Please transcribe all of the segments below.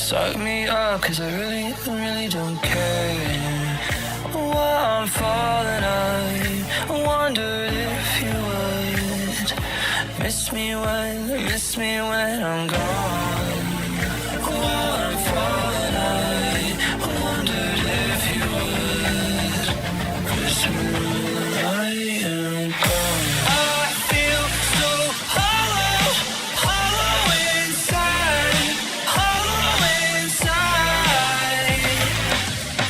Suck me up, cause I really don't care. While I'm falling, I wondered if you would miss me when I'm gone. While I'm falling, I wondered if you would miss me when I am gone. I feel so hollow, hollow inside, hollow inside.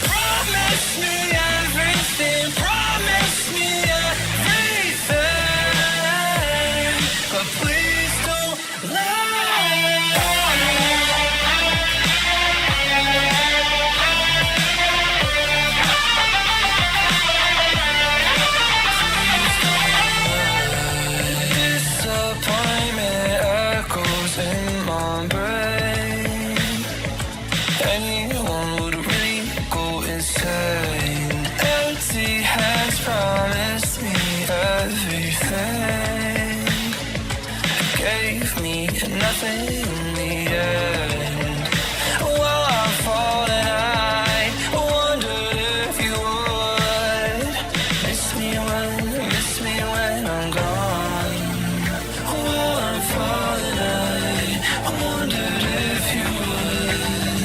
Promise me everything, promise me everything, but please don't lie. Disappointment echoes in my brain. Anyone would really go insane. Empty hands promised me everything, gave me nothing in the end. While I'm falling, I wondered if you would miss me when I'm gone. While I'm falling, I wondered if you would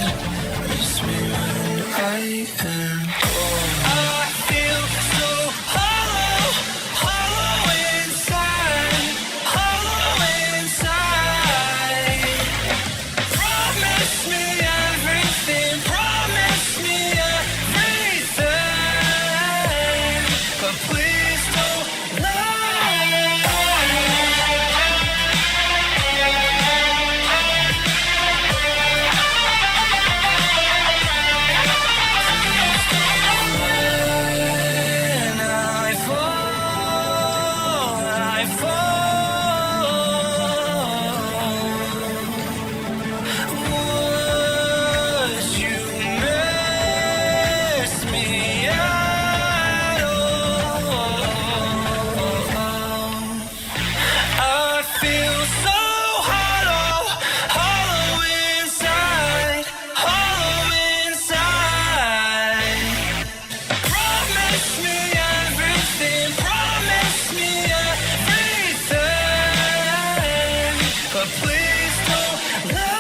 miss me when I am gone. I feel so hollow, hollow inside, hollow inside. Promise me everything, promise me everything, but please don't lie. When I fall, would you miss me at all? I feel so hollow, hollow inside, hollow inside. Promise me everything, promise me everything, but please don't lie.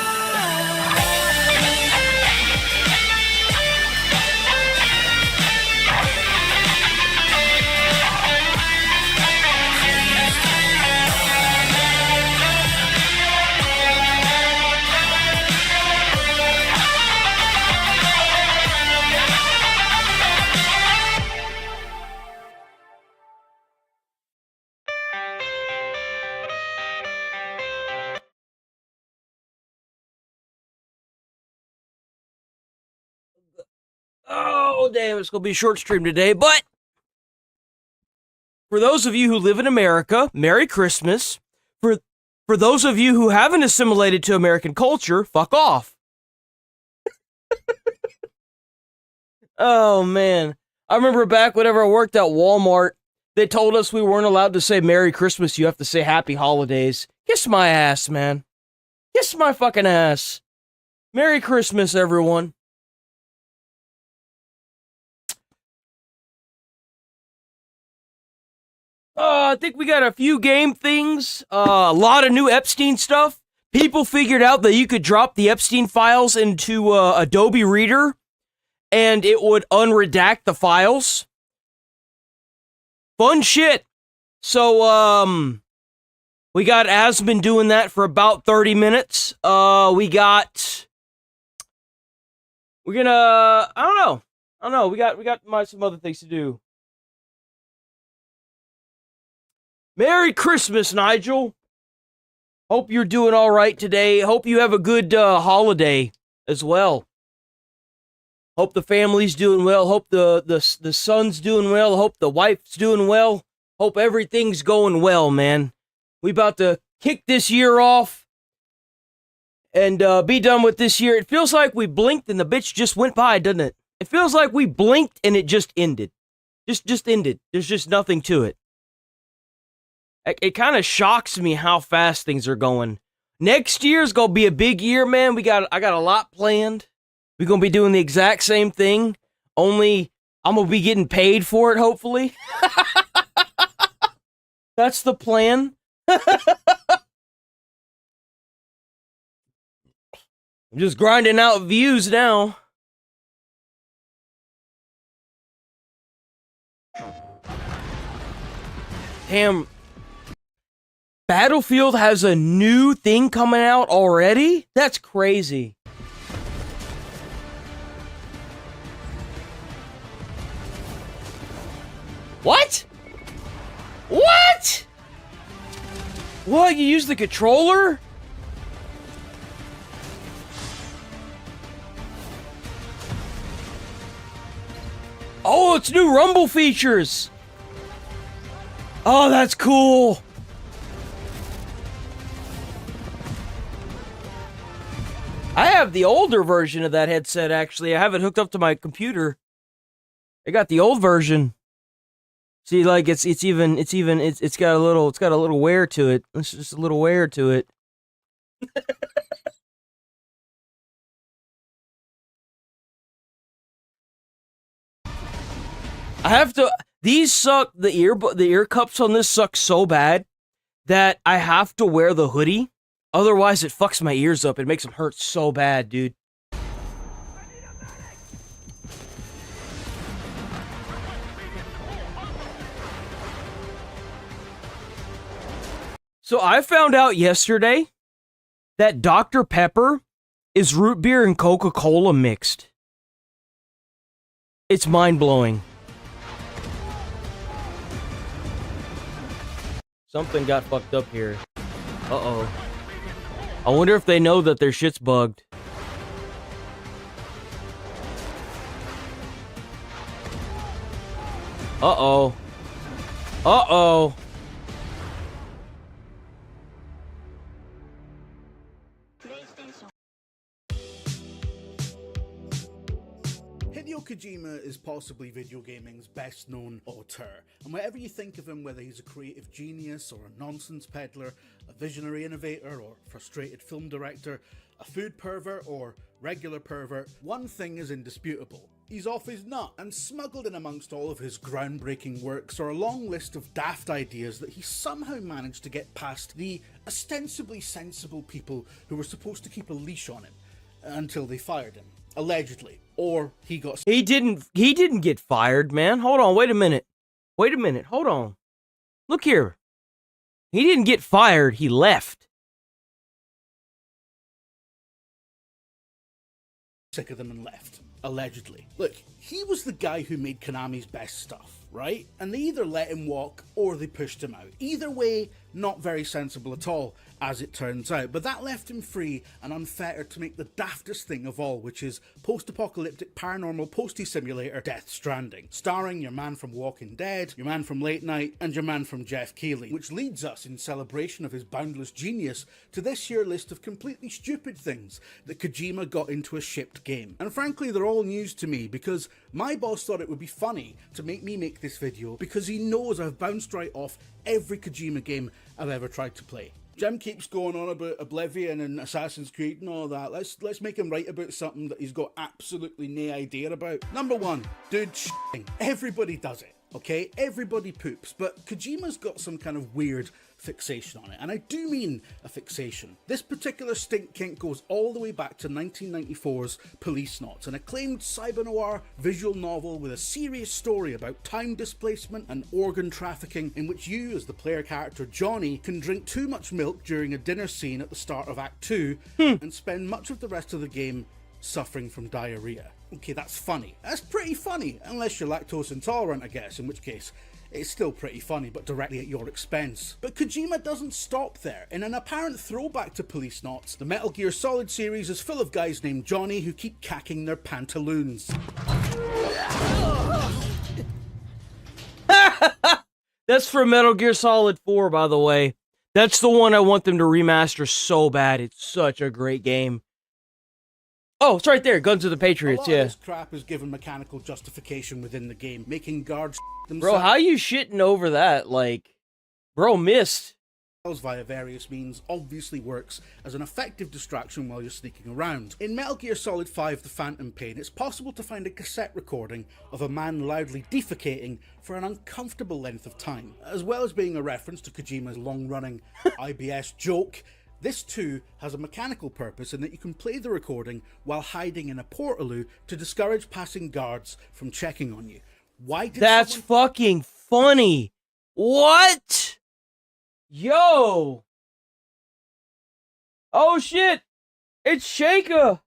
Oh, damn, it's going to be a short stream today. But for those of you who live in America, Merry Christmas. For those of you who haven't assimilated to American culture, fuck off. Oh, man. I remember back whenever I worked at Walmart, they told us we weren't allowed to say Merry Christmas. You have to say Happy Holidays. Kiss my ass, man. Kiss my fucking ass. Merry Christmas, everyone. I think we got a few game things, a lot of new Epstein stuff. People figured out that you could drop the Epstein files into Adobe Reader and it would unredact the files. Fun shit. So, we got Asmin doing that for about 30 minutes. We're gonna, I don't know. We got some other things to do. Merry Christmas, Nigel. Hope you're doing all right today. Hope you have a good holiday as well. Hope the family's doing well. Hope the son's doing well. Hope the wife's doing well. Hope everything's going well, man. We about to kick this year off and be done with this year. It feels like we blinked and the bitch just went by, doesn't it? It feels like we blinked and it just ended. Just ended. There's just nothing to it. It kind of shocks me how fast things are going. Next year's gonna be a big year, man. I got a lot planned. We're gonna be doing the exact same thing, only I'm gonna be getting paid for it, hopefully. That's the plan. I'm just grinding out views now. Damn. Battlefield has a new thing coming out already? That's crazy. What? What? What? You use the controller? Oh, it's new Rumble features. Oh, that's cool. I have the older version of that headset, actually. I have it hooked up to my computer. I got the old version. See, like it's got a little wear to it. It's just a little wear to it. I have to. These suck. The ear cups on this suck so bad that I have to wear the hoodie. Otherwise, it fucks my ears up. It makes them hurt so bad, dude. So I found out yesterday that Dr. Pepper is root beer and Coca-Cola mixed. It's mind-blowing. Something got fucked up here. Uh-oh. I wonder if they know that their shit's bugged. Uh-oh. Uh-oh. Hideo Kojima is possibly video gaming's best known auteur, and whatever you think of him, whether he's a creative genius or a nonsense peddler, a visionary innovator or frustrated film director, a food pervert or regular pervert, one thing is indisputable. He's off his nut, and smuggled in amongst all of his groundbreaking works are a long list of daft ideas that he somehow managed to get past the ostensibly sensible people who were supposed to keep a leash on him, until they fired him. Allegedly. Or he got... He didn't get fired, man. Hold on, wait a minute. Wait a minute, hold on. Look here. He didn't get fired, he left. Sick of them and left. Allegedly. Look, he was the guy who made Konami's best stuff, right? And they either let him walk or they pushed him out. Either way, not very sensible at all, as it turns out. But that left him free and unfettered to make the daftest thing of all, which is post-apocalyptic paranormal postie simulator Death Stranding, starring your man from Walking Dead, your man from Late Night, and your man from Jeff Keighley, which leads us, in celebration of his boundless genius, to this here list of completely stupid things that Kojima got into a shipped game. And frankly, they're all news to me, because my boss thought it would be funny to make me make this video, because he knows I've bounced right off every Kojima game I've ever tried to play. Jim keeps going on about Oblivion and Assassin's Creed and all that. Let's make him write about something that he's got absolutely no idea about. Number one, dude shitting. Everybody does it, okay? Everybody poops, but Kojima's got some kind of weird fixation on it, and I do mean a fixation. This particular stink kink goes all the way back to 1994's Police Knots, an acclaimed cyber-noir visual novel with a serious story about time displacement and organ trafficking, in which you, as the player character Johnny, can drink too much milk during a dinner scene at the start of Act 2 and spend much of the rest of the game suffering from diarrhea. Okay, that's funny. That's pretty funny, unless you're lactose intolerant, I guess, in which case it's still pretty funny, but directly at your expense. But Kojima doesn't stop there. In an apparent throwback to Police Knots, the Metal Gear Solid series is full of guys named Johnny who keep cacking their pantaloons. That's for Metal Gear Solid 4, by the way. That's the one I want them to remaster so bad. It's such a great game. Oh, it's right there. Guns of the Patriots, yeah. This crap is given mechanical justification within the game, making guards themselves. Bro, how you shitting over that? Like, bro missed. via various means obviously works as an effective distraction while you're sneaking around. In Metal Gear Solid 5 The Phantom Pain, it's possible to find a cassette recording of a man loudly defecating for an uncomfortable length of time. As well as being a reference to Kojima's long-running IBS joke, this too has a mechanical purpose in that you can play the recording while hiding in a portaloo to discourage passing guards from checking on you. Why did That's fucking funny. What? Yo. Oh shit. It's Sheikah.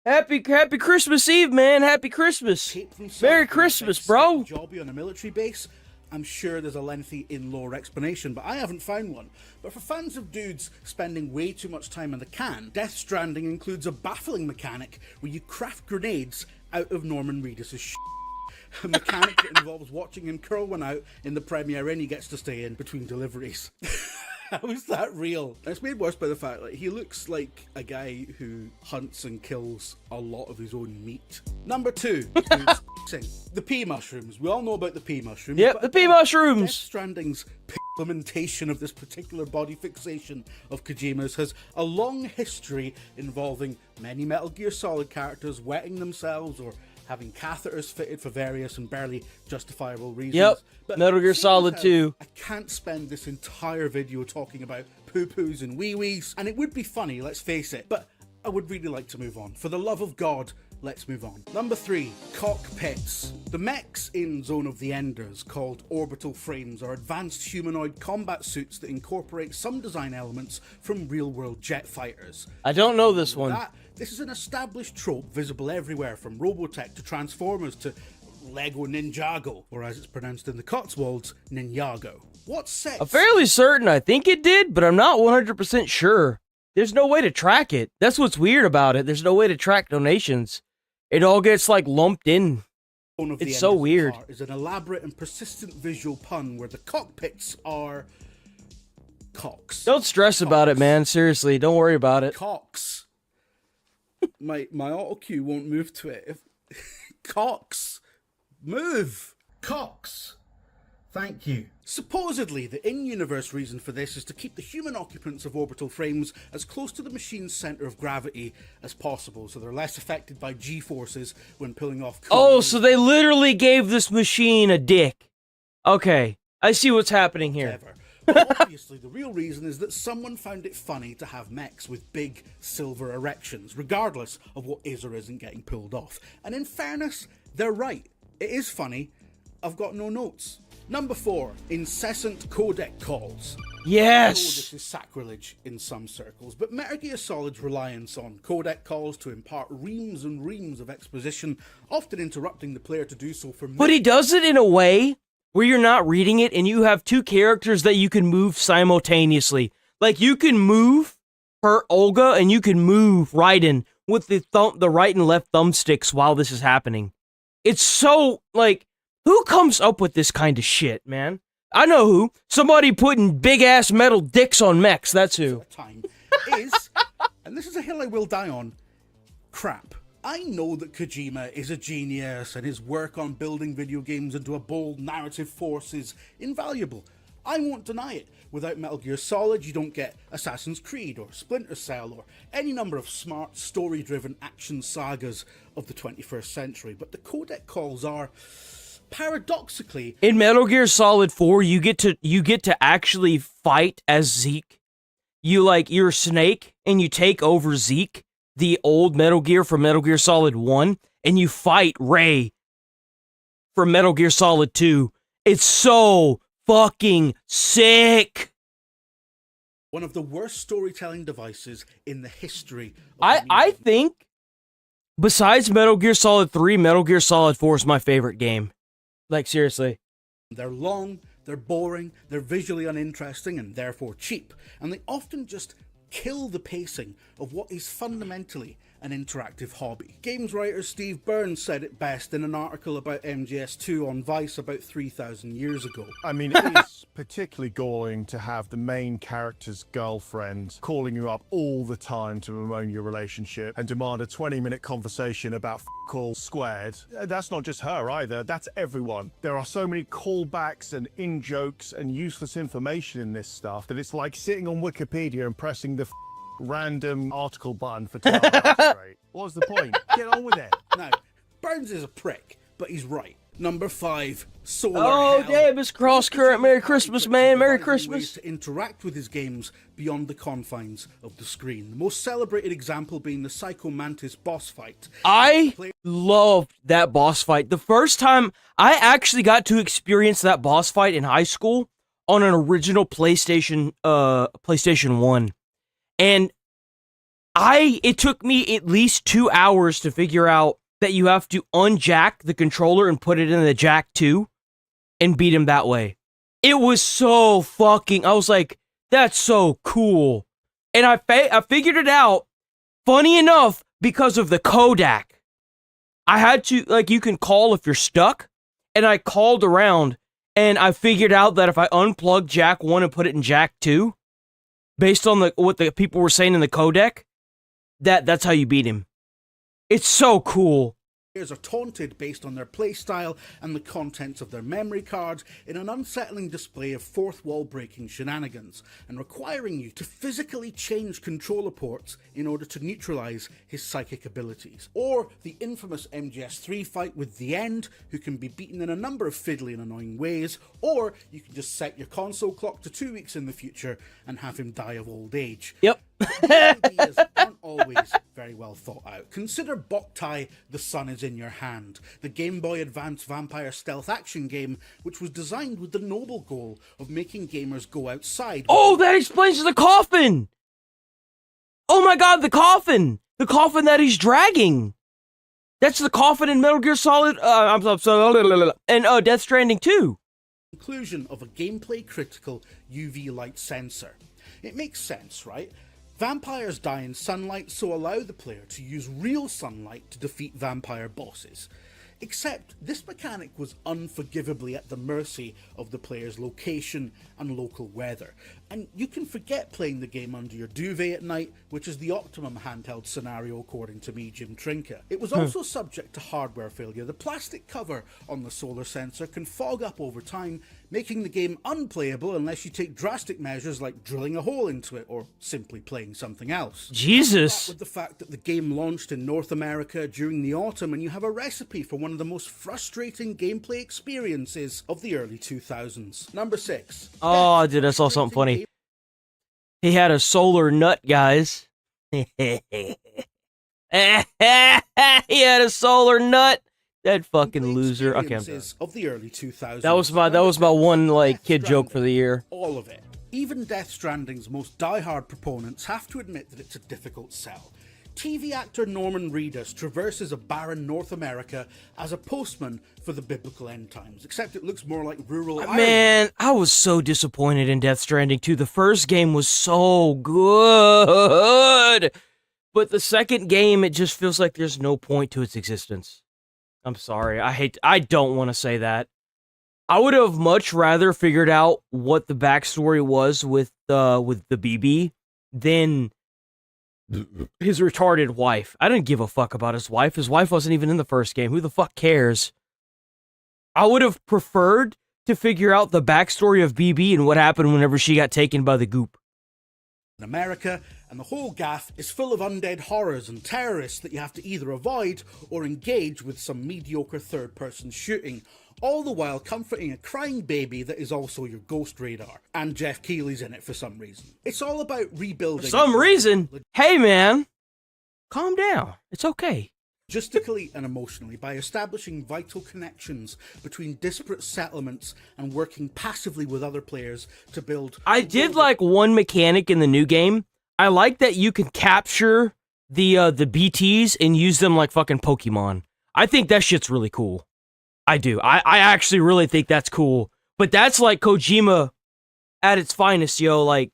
Happy Christmas Eve, man. Happy Christmas. Merry Christmas, bro. Jobby on a military base? I'm sure there's a lengthy in-lore explanation, but I haven't found one. But for fans of dudes spending way too much time in the can, Death Stranding includes a baffling mechanic where you craft grenades out of Norman Reedus' shit. A mechanic that involves watching him curl one out in the premiere inn he gets to stay in between deliveries. How is that real? It's made worse by the fact that he looks like a guy who hunts and kills a lot of his own meat. Number 2, the pea mushrooms. We all know about the pea mushrooms. Yep, the pea mushrooms. Death Stranding's implementation of this particular body fixation of Kojima's has a long history involving many Metal Gear Solid characters wetting themselves or having catheters fitted for various and barely justifiable reasons. Yep, But Metal Gear Solid 2. I can't spend this entire video talking about poo-poos and wee-wees, and it would be funny, let's face it, but I would really like to move on. For the love of God, let's move on. Number 3, cockpits. The mechs in Zone of the Enders, called orbital frames, are advanced humanoid combat suits that incorporate some design elements from real-world jet fighters. I don't know this one. This is an established trope visible everywhere, from Robotech to Transformers to Lego Ninjago, or as it's pronounced in the Cotswolds, Ninjago. What sets? I'm fairly certain I think it did, but I'm not 100% sure. There's no way to track it. That's what's weird about it. There's no way to track donations. It all gets like lumped in. It's so weird. Is an elaborate and persistent visual pun where the cockpits are cocks. Don't stress about it, man. Seriously, don't worry about it. Cocks. My auto cue won't move to it. Cocks. Move. Cocks. Thank you. Supposedly, the in-universe reason for this is to keep the human occupants of orbital frames as close to the machine's centre of gravity as possible, so they're less affected by G-forces when pulling off... Oh, so they literally gave this machine a dick. Okay, I see what's happening here. Obviously, the real reason is that someone found it funny to have mechs with big silver erections, regardless of what is or isn't getting pulled off. And in fairness, they're right. It is funny. I've got no notes. Number 4, incessant codec calls. Yes! I know this is sacrilege in some circles, but Metal Gear Solid's reliance on codec calls to impart reams and reams of exposition, often interrupting the player to do so for... But he does it in a way where you're not reading it and you have two characters that you can move simultaneously. Like, you can move her Olga and you can move Raiden with the right and left thumbsticks while this is happening. It's so, like... Who comes up with this kind of shit, man? I know who. Somebody putting big-ass metal dicks on mechs, that's who. Time is, and this is a hill I will die on, crap. I know that Kojima is a genius and his work on building video games into a bold narrative force is invaluable. I won't deny it. Without Metal Gear Solid, you don't get Assassin's Creed or Splinter Cell or any number of smart, story-driven action sagas of the 21st century. But the codec calls are... paradoxically, in Metal Gear Solid 4, you get to actually fight as Zeke. You're Snake and you take over Zeke, the old Metal Gear from Metal Gear Solid 1, and you fight Ray from Metal Gear Solid 2. It's so fucking sick. One of the worst storytelling devices in the history of I think besides Metal Gear Solid 3, Metal Gear Solid 4 is my favorite game. Like, seriously. They're long, they're boring, they're visually uninteresting, and therefore cheap. And they often just kill the pacing of what is fundamentally an interactive hobby. Games writer Steve Burns said it best in an article about MGS2 on Vice about 3,000 years ago. I mean, it is particularly galling to have the main character's girlfriend calling you up all the time to bemoan your relationship and demand a 20-minute conversation about all squared. That's not just her either, that's everyone. There are so many callbacks and in-jokes and useless information in this stuff that it's like sitting on Wikipedia and pressing the random article button for 12 hours straight. What's the point? Get on with it. Now, Burns is a prick, but he's right. Number 5, Solar Oh, Hell. damn, it's cross current. Merry Christmas, man. Merry Christmas. Ways to interact with his games beyond the confines of the screen. The most celebrated example being the Psycho Mantis boss fight. I loved that boss fight. The first time I actually got to experience that boss fight in high school on an original PlayStation 1. And it took me at least 2 hours to figure out that you have to unjack the controller and put it in the jack 2 and beat him that way. It was so fucking, I was like, that's so cool. And I figured it out, funny enough, because of the codec. I had to, like, you can call if you're stuck, and I called around, and I figured out that if I unplug jack 1 and put it in jack 2, based on what the people were saying in the codec, that's how you beat him. It's so cool. Players are taunted based on their playstyle and the contents of their memory cards in an unsettling display of fourth wall breaking shenanigans, and requiring you to physically change controller ports in order to neutralize his psychic abilities. Or the infamous MGS3 fight with The End, who can be beaten in a number of fiddly and annoying ways, or you can just set your console clock to 2 weeks in the future and have him die of old age. Yep. These ideas aren't always very well thought out. Consider Boktai, The Sun Is In Your Hand, the Game Boy Advance vampire stealth action game, which was designed with the noble goal of making gamers go outside. Oh, that explains the coffin! Oh my god, the coffin! The coffin that he's dragging! That's the coffin in Metal Gear Solid, and Death Stranding 2. Inclusion of a gameplay critical UV light sensor. It makes sense, right? Vampires die in sunlight, so allow the player to use real sunlight to defeat vampire bosses. Except this mechanic was unforgivably at the mercy of the player's location and local weather, and you can forget playing the game under your duvet at night, which is the optimum handheld scenario according to me, Jim Trinka. It was also subject to hardware failure. The plastic cover on the solar sensor can fog up over time, making the game unplayable unless you take drastic measures like drilling a hole into it or simply playing something else. Jesus. With the fact that the game launched in North America during the autumn, and you have a recipe for one of the most frustrating gameplay experiences of the early 2000s. Number 6. Oh, dude, I saw something funny. He had a solar nut, guys. He had a solar nut. That fucking loser. Okay, I'm done. Of the early 2000s. That was my one like kid joke for the year. All of it. Even Death Stranding's most die-hard proponents have to admit that it's a difficult sell. TV actor Norman Reedus traverses a barren North America as a postman for the biblical end times, except it looks more like rural Ireland. Man, I was so disappointed in Death Stranding 2. The first game was so good, but the second game, it just feels like there's no point to its existence. I'm sorry, I don't want to say that. I would have much rather figured out what the backstory was with the BB than his retarded wife. I didn't give a fuck about his wife. His wife wasn't even in the first game. Who the fuck cares? I would have preferred to figure out the backstory of BB and what happened whenever she got taken by the goop. In America, and the whole gaff is full of undead horrors and terrorists that you have to either avoid or engage with some mediocre third-person shooting, all the while comforting a crying baby that is also your ghost radar. And Jeff Keighley's in it for some reason. It's all about rebuilding... For some reason? Hey man, calm down. It's okay. Logistically and emotionally, by establishing vital connections between disparate settlements and working passively with other players to build... I did like one mechanic in the new game. I like that you can capture the BTs and use them like fucking Pokemon. I think that shit's really cool. I do. I actually really think that's cool. But that's like Kojima at its finest, yo. Like,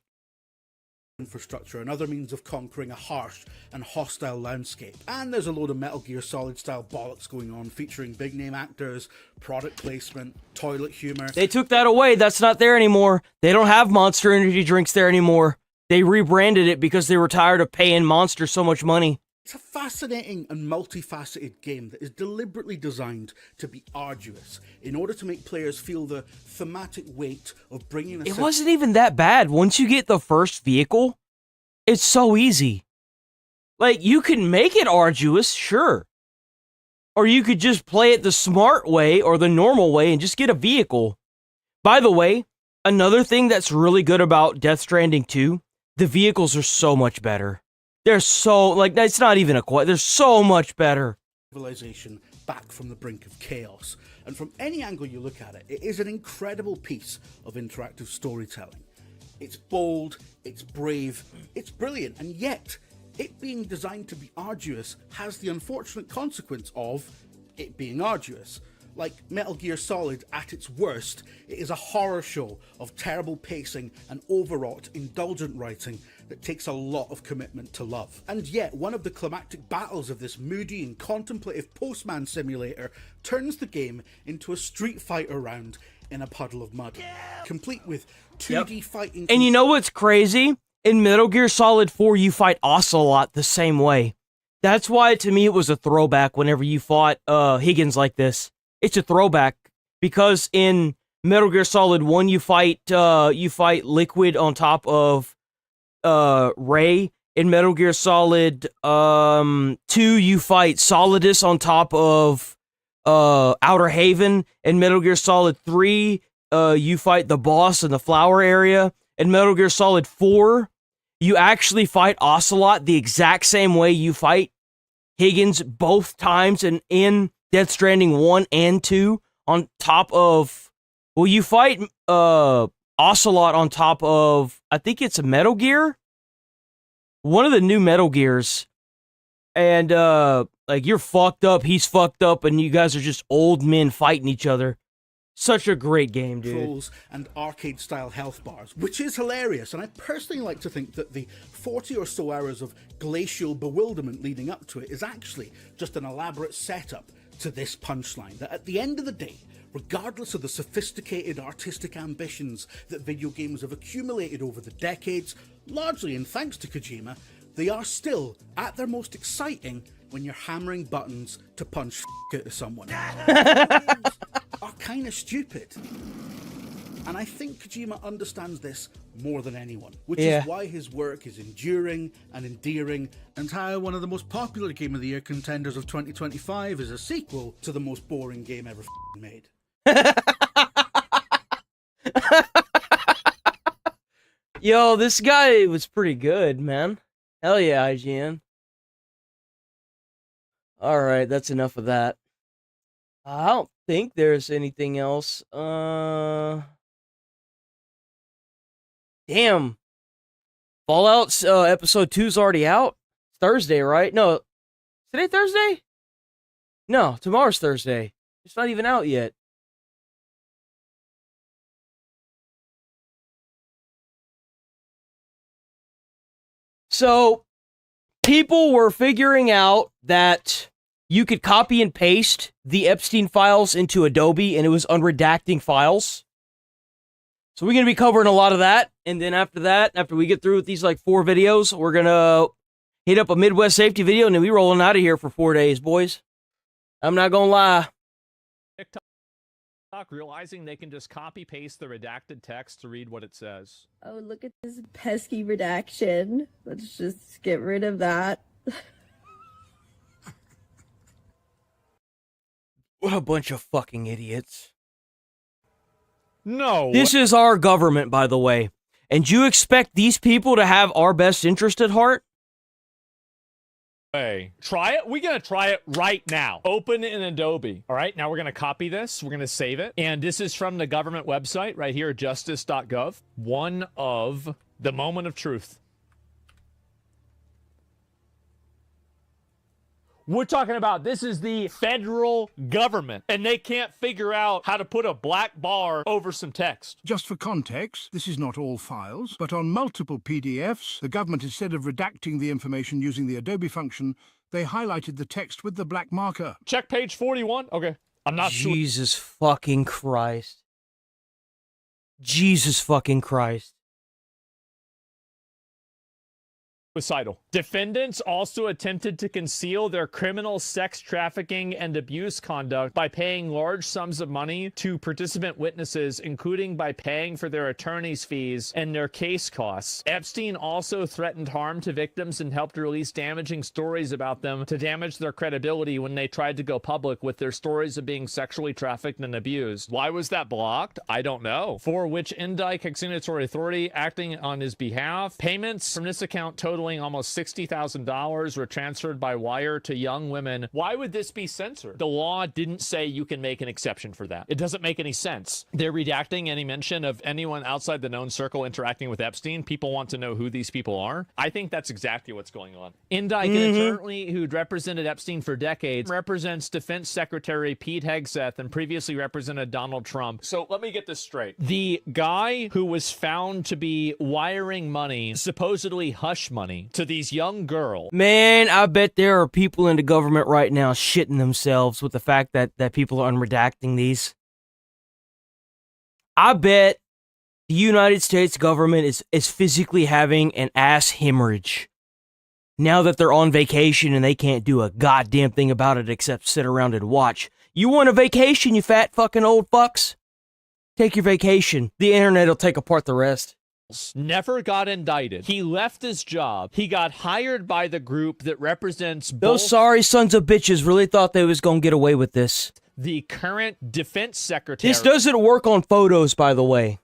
infrastructure, another means of conquering a harsh and hostile landscape. And there's a load of Metal Gear Solid style bollocks going on, featuring big name actors, product placement, toilet humor. They took that away. That's not there anymore. They don't have Monster Energy drinks there anymore. They rebranded it because they were tired of paying Monster so much money. It's a fascinating and multifaceted game that is deliberately designed to be arduous in order to make players feel the thematic weight of bringing It wasn't even that bad. Once you get the first vehicle, it's so easy. Like, you can make it arduous, sure. Or you could just play it the smart way or the normal way and just get a vehicle. By the way, another thing that's really good about Death Stranding 2, the vehicles are so much better. They're so, like, that's not even a question. They're so much better. Civilization back from the brink of chaos. And from any angle you look at it, it is an incredible piece of interactive storytelling. It's bold, it's brave, it's brilliant, and yet, it being designed to be arduous has the unfortunate consequence of it being arduous. Like Metal Gear Solid at its worst, it is a horror show of terrible pacing and overwrought, indulgent writing that takes a lot of commitment to love. And yet, one of the climactic battles of this moody and contemplative postman simulator turns the game into a Street Fighter round in a puddle of mud, complete with 2D fighting. And you know what's crazy? In Metal Gear Solid 4, you fight Ocelot the same way. That's why, to me, it was a throwback whenever you fought Higgins like this. It's a throwback, because in Metal Gear Solid 1, you fight Liquid on top of Ray. In Metal Gear Solid 2, you fight Solidus on top of Outer Haven. In Metal Gear Solid 3, you fight the boss in the flower area. In Metal Gear Solid 4, you actually fight Ocelot the exact same way you fight Higgins both times, and in Death Stranding 1 and 2 on top of... Well, you fight Ocelot on top of... I think it's a Metal Gear? One of the new Metal Gears. And, like, you're fucked up, he's fucked up, and you guys are just old men fighting each other. Such a great game, dude. Controls and arcade-style health bars, which is hilarious, and I personally like to think that the 40 or so hours of glacial bewilderment leading up to it is actually just an elaborate setup to this punchline, that at the end of the day, regardless of the sophisticated artistic ambitions that video games have accumulated over the decades, largely in thanks to Kojima, they are still at their most exciting when you're hammering buttons to punch out of someone. Are kind of stupid. And I think Kojima understands this more than anyone, which is why his work is enduring and endearing, and how one of the most popular Game of the Year contenders of 2025 is a sequel to the most boring game ever made. Yo, this guy was pretty good, man. Hell yeah, IGN. Alright, that's enough of that. I don't think there's anything else. Damn. Fallout episode 2's already out? It's Thursday, right? No. Today Thursday? No, tomorrow's Thursday. It's not even out yet. So, people were figuring out that you could copy and paste the Epstein files into Adobe, and it was unredacting files. So we're going to be covering a lot of that, and then after that, after we get through with these like 4 videos, we're going to hit up a Midwest safety video, and then we rolling out of here for 4 days, boys. I'm not going to lie. TikTok realizing they can just copy-paste the redacted text to read what it says. Oh, look at this pesky redaction. Let's just get rid of that. What a bunch of fucking idiots. No. This is our government, by the way. And you expect these people to have our best interest at heart? Hey, try it. We're going to try it right now. Open in Adobe. All right, now we're going to copy this. We're going to save it. And this is from the government website right here, justice.gov. One of the moment of truth. We're talking about this is the federal government, and they can't figure out how to put a black bar over some text. Just for context, this is not all files, but on multiple PDFs, the government, instead of redacting the information using the Adobe function, they highlighted the text with the black marker. Check page 41. Okay. I'm not sure. Jesus fucking Christ. Jesus fucking Christ. Suicidal. Defendants also attempted to conceal their criminal sex trafficking and abuse conduct by paying large sums of money to participant witnesses, including by paying for their attorney's fees and their case costs. Epstein also threatened harm to victims and helped release damaging stories about them to damage their credibility when they tried to go public with their stories of being sexually trafficked and abused. Why was that blocked? I don't know. For which Indike had signatory authority acting on his behalf. Payments from this account totaling almost $60,000 were transferred by wire to young women. Why would this be censored? The law didn't say you can make an exception for that. It doesn't make any sense. They're redacting any mention of anyone outside the known circle interacting with Epstein. People want to know who these people are. I think that's exactly what's going on. Indike, an attorney who'd represented Epstein for decades, represents Defense Secretary Pete Hegseth and previously represented Donald Trump. So let me get this straight. The guy who was found to be wiring money, supposedly hush money, to these young girls. Man, I bet there are people in the government right now shitting themselves with the fact that people are unredacting these. I bet the United States government is physically having an ass hemorrhage now that they're on vacation and they can't do a goddamn thing about it except sit around and watch. You want a vacation, you fat fucking old fucks? Take your vacation. The internet will take apart the rest. Never got indicted. He left his job. He got hired by the group that represents Those sorry sons of bitches really thought they was gonna get away with this. The current defense secretary. This doesn't work on photos, by the way.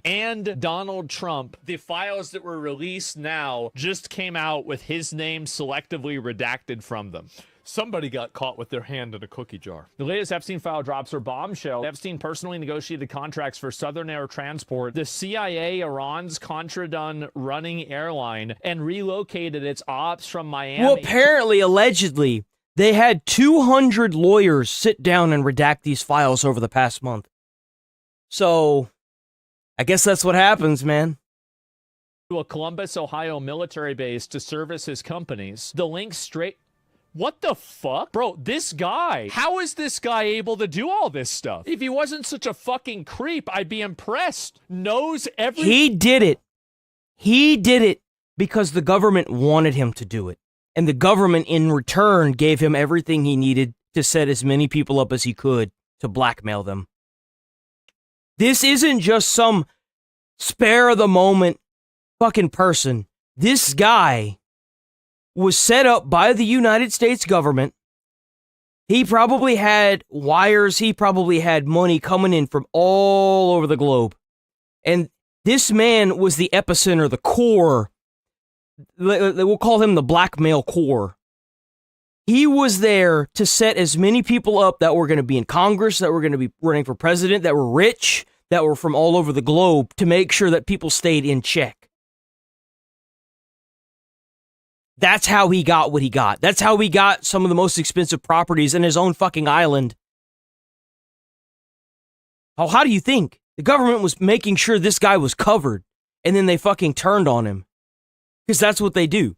And Donald Trump. The files that were released now just came out with his name selectively redacted from them. Somebody got caught with their hand in a cookie jar. The latest Epstein file drops are bombshell. Epstein personally negotiated contracts for Southern Air Transport, the CIA, Iran's Contra-Dun running airline, and relocated its ops from Miami. Well, apparently, allegedly, they had 200 lawyers sit down and redact these files over the past month. So, I guess that's what happens, man. To a Columbus, Ohio military base to service his companies. The link straight... What the fuck? Bro, this guy, how is this guy able to do all this stuff? If he wasn't such a fucking creep, I'd be impressed. Knows everything. He did it. He did it because the government wanted him to do it. And the government, in return, gave him everything he needed to set as many people up as he could to blackmail them. This isn't just some spare of the moment fucking person. This guy was set up by the United States government. He probably had wires, he probably had money coming in from all over the globe. And this man was the epicenter, the core. We'll call him the blackmail core. He was there to set as many people up that were going to be in Congress, that were going to be running for president, that were rich, that were from all over the globe, to make sure that people stayed in check. That's how he got what he got. That's how he got some of the most expensive properties in his own fucking island. Oh, how do you think? The government was making sure this guy was covered, and then they fucking turned on him. Because that's what they do.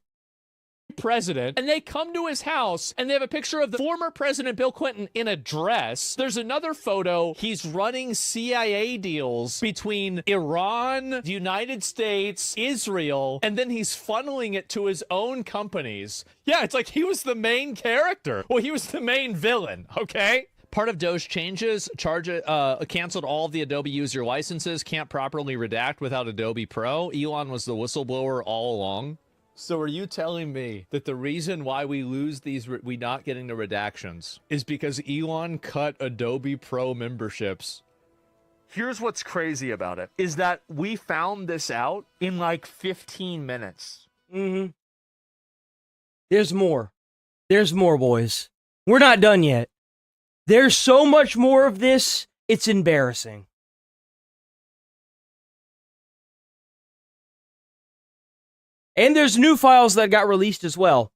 President, and they come to his house and they have a picture of the former President Bill Clinton in a dress. There's another photo. He's running CIA deals between Iran, the United States, Israel, and then he's funneling it to his own companies. Yeah, it's like he was the main character. Well, he was the main villain, okay? Part of Doge changes, canceled all of the Adobe user licenses, can't properly redact without Adobe Pro. Elon was the whistleblower all along. So are you telling me that the reason why we lose these, we not getting the redactions, is because Elon cut Adobe Pro memberships? Here's what's crazy about it, is that we found this out in like 15 minutes. Mm-hmm. There's more. There's more, boys. We're not done yet. There's so much more of this, it's embarrassing. And there's new files that got released as well.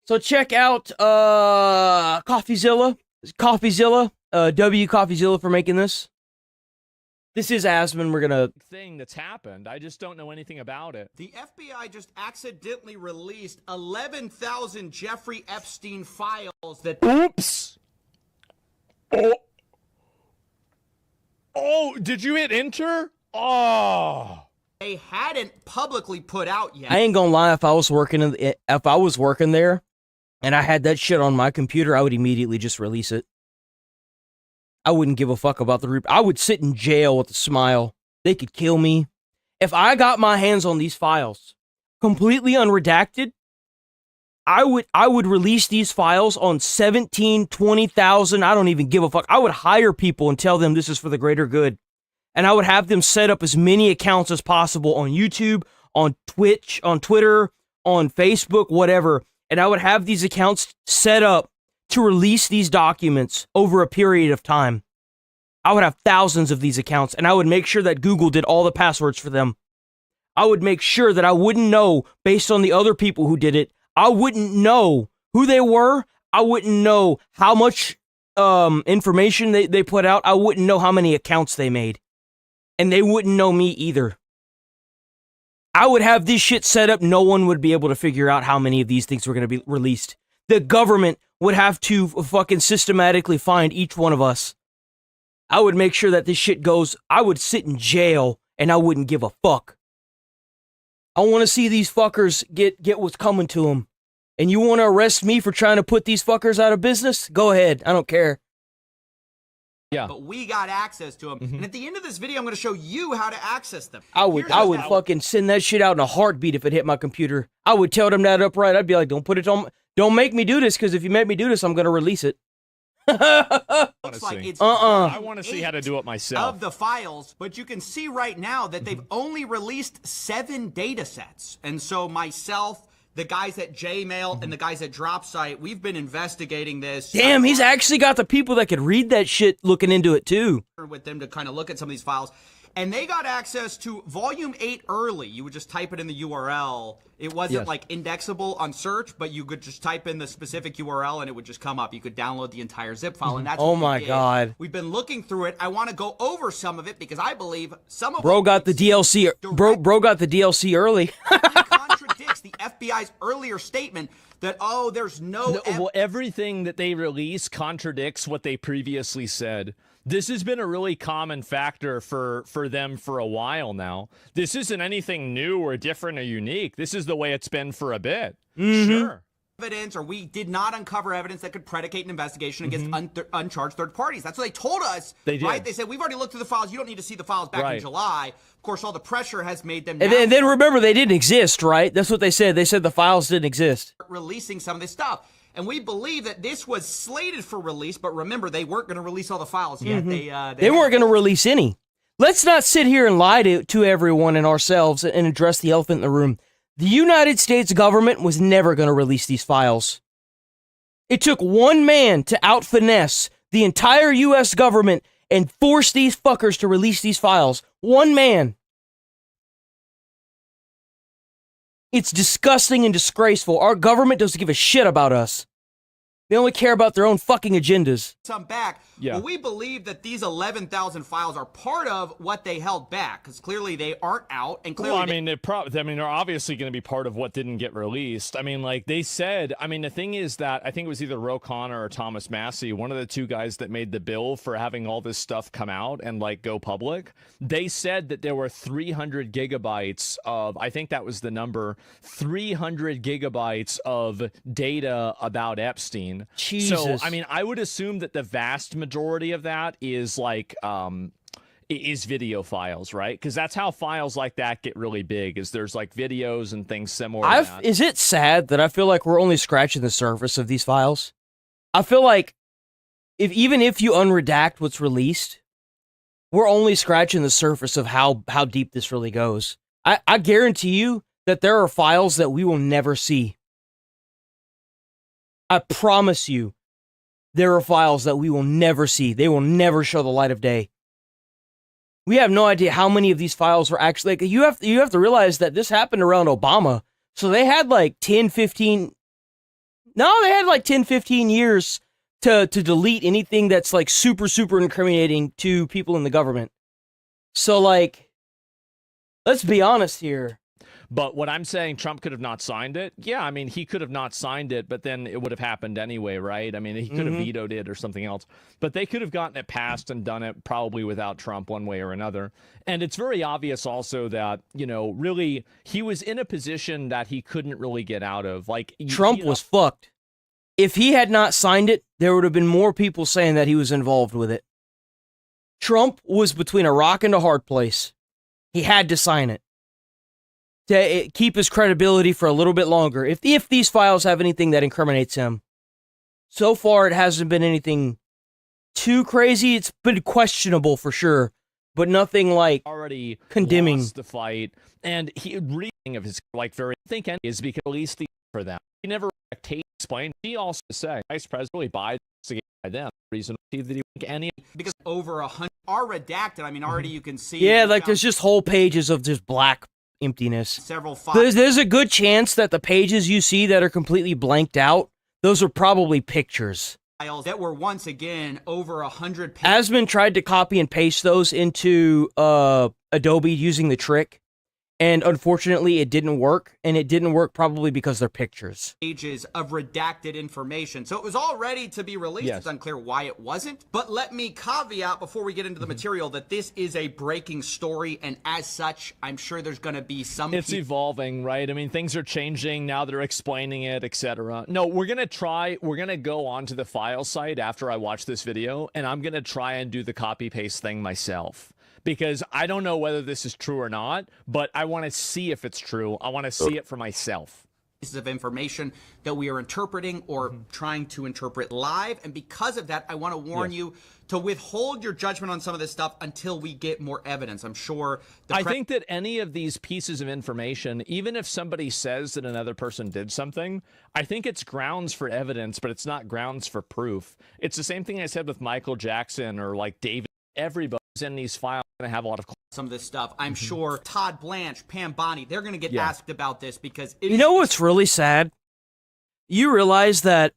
So check out CoffeeZilla. W CoffeeZilla for making this. This is Asman. We're gonna thing that's happened. I just don't know anything about it. The FBI just accidentally released 11,000 Jeffrey Epstein files that... Oops. Oh, did you hit enter? Oh. they hadn't publicly put out yet. I ain't gonna lie, if I was working there and I had that shit on my computer, I would immediately just release it. I wouldn't give a fuck about the I would sit in jail with a smile. They could kill me. If I got my hands on these files, completely unredacted, I would release these files on 17, 20,000. I don't even give a fuck. I would hire people and tell them this is for the greater good. And I would have them set up as many accounts as possible on YouTube, on Twitch, on Twitter, on Facebook, whatever. And I would have these accounts set up to release these documents over a period of time. I would have thousands of these accounts, and I would make sure that Google did all the passwords for them. I would make sure that I wouldn't know, based on the other people who did it, I wouldn't know who they were. I wouldn't know how much information they put out. I wouldn't know how many accounts they made. And they wouldn't know me either. I would have this shit set up. No one would be able to figure out how many of these things were going to be released. The government would have to fucking systematically find each one of us. I would make sure that this shit goes. I would sit in jail and I wouldn't give a fuck. I want to see these fuckers get what's coming to them. And you want to arrest me for trying to put these fuckers out of business? Go ahead. I don't care. Yeah. But we got access to them. And at the end of this video, I'm going to show you how to access them. I would fucking send that shit out in a heartbeat if it hit my computer. I would tell them that upright. I'd be like, don't make me do this, because if you make me do this, I'm going to release it. Looks like it's I want to see how to do it myself. of the files, but you can see right now that they've only released 7 data sets. And so myself, the guys at Jmail, and the guys at DropSite, we've been investigating this. Damn, he's actually got the people that could read that shit looking into it too. With them to kind of look at some of these files. And they got access to Volume 8 early. You would just type it in the URL. It wasn't like indexable on search, but you could just type in the specific URL and it would just come up. You could download the entire zip file, and that's Oh what my we did. God. We've been looking through it. I want to go over some of it because I believe some of Bro got the DLC. Bro got the DLC early. contradicts the FBI's earlier statement that, oh, there's no... Well, everything that they release contradicts what they previously said. This has been a really common factor for them for a while now. This isn't anything new or different or unique. This is the way it's been for a bit. Sure. evidence, or we did not uncover evidence that could predicate an investigation against uncharged third parties. That's what they told us. They did. Right? They said, we've already looked through the files. You don't need to see the files back in July. Of course, all the pressure has made them And then remember, they didn't exist, right? That's what they said. They said the files didn't exist. Releasing some of this stuff. And we believe that this was slated for release, but remember, they weren't going to release all the files yet. They weren't going to release any. Let's not sit here and lie to everyone and ourselves and address the elephant in the room. The United States government was never going to release these files. It took one man to out-finesse the entire U.S. government and force these fuckers to release these files. One man. It's disgusting and disgraceful. Our government doesn't give a shit about us. They only care about their own fucking agendas. Some back. Yeah. Well, we believe that these 11,000 files are part of what they held back, because clearly they aren't out, and clearly. Well, I mean, they're obviously going to be part of what didn't get released. I mean, like they said. I mean, the thing is that I think it was either Ro Connor or Thomas Massey, one of the two guys that made the bill for having all this stuff come out and like go public. They said that there were 300 gigabytes of, I think that was the number, 300 gigabytes of data about Epstein. Jesus. So, I mean, I would assume that the vast majority of that is like is video files, right? Because that's how files like that get really big, is there's like videos and things similar to that. Is it sad that I feel like we're only scratching the surface of these files? I feel like even if you unredact what's released, we're only scratching the surface of how deep this really goes. I guarantee you that there are files that we will never see. I promise you, there are files that we will never see. They will never show the light of day. We have no idea how many of these files are actually... Like, you have to realize that this happened around Obama. So they had like 10, 15... No, they had like 10, 15 years to delete anything that's like super, super incriminating to people in the government. So, like, let's be honest here. But what I'm saying, Trump could have not signed it. Yeah, I mean, he could have not signed it, but then it would have happened anyway, right? I mean, he could have vetoed it or something else. But they could have gotten it passed and done it probably without Trump one way or another. And it's very obvious also that, you know, really, he was in a position that he couldn't really get out of. Like, Trump was fucked. If he had not signed it, there would have been more people saying that he was involved with it. Trump was between a rock and a hard place. He had to sign it to keep his credibility for a little bit longer. If these files have anything that incriminates him, so far it hasn't been anything too crazy. It's been questionable for sure, but nothing like already condemning lost the fight. And he reading of his like very think is because at least for them. He never explained. He also said Vice President really by them reason that he any because over 100 are redacted. I mean, already you can see. Yeah, like there's just whole pages of just black emptiness. Several files. There's a good chance that the pages you see that are completely blanked out, those are probably pictures. Files that were once again over 100 pages. Asman tried to copy and paste those into Adobe using the trick, and unfortunately it didn't work, and it didn't work probably because they're pictures. Pages of redacted information. So it was all ready to be released. Yes. It's unclear why it wasn't. But let me caveat before we get into the material that this is a breaking story, and as such, I'm sure there's going to be some... It's evolving, right? I mean, things are changing. Now they're explaining it, etc. No, we're going to go onto the file site after I watch this video, and I'm going to try and do the copy-paste thing myself. Because I don't know whether this is true or not, but I want to see if it's true. I want to see it for myself. Pieces of information that we are interpreting or trying to interpret live. And because of that, I want to warn you to withhold your judgment on some of this stuff until we get more evidence. I'm sure... I think that any of these pieces of information, even if somebody says that another person did something, I think it's grounds for evidence, but it's not grounds for proof. It's the same thing I said with Michael Jackson or like David. Everybody's in these files going to have a lot of some of this stuff. I'm sure Todd Blanche, Pam Bondi, they're going to get asked about this because you know what's really sad? You realize that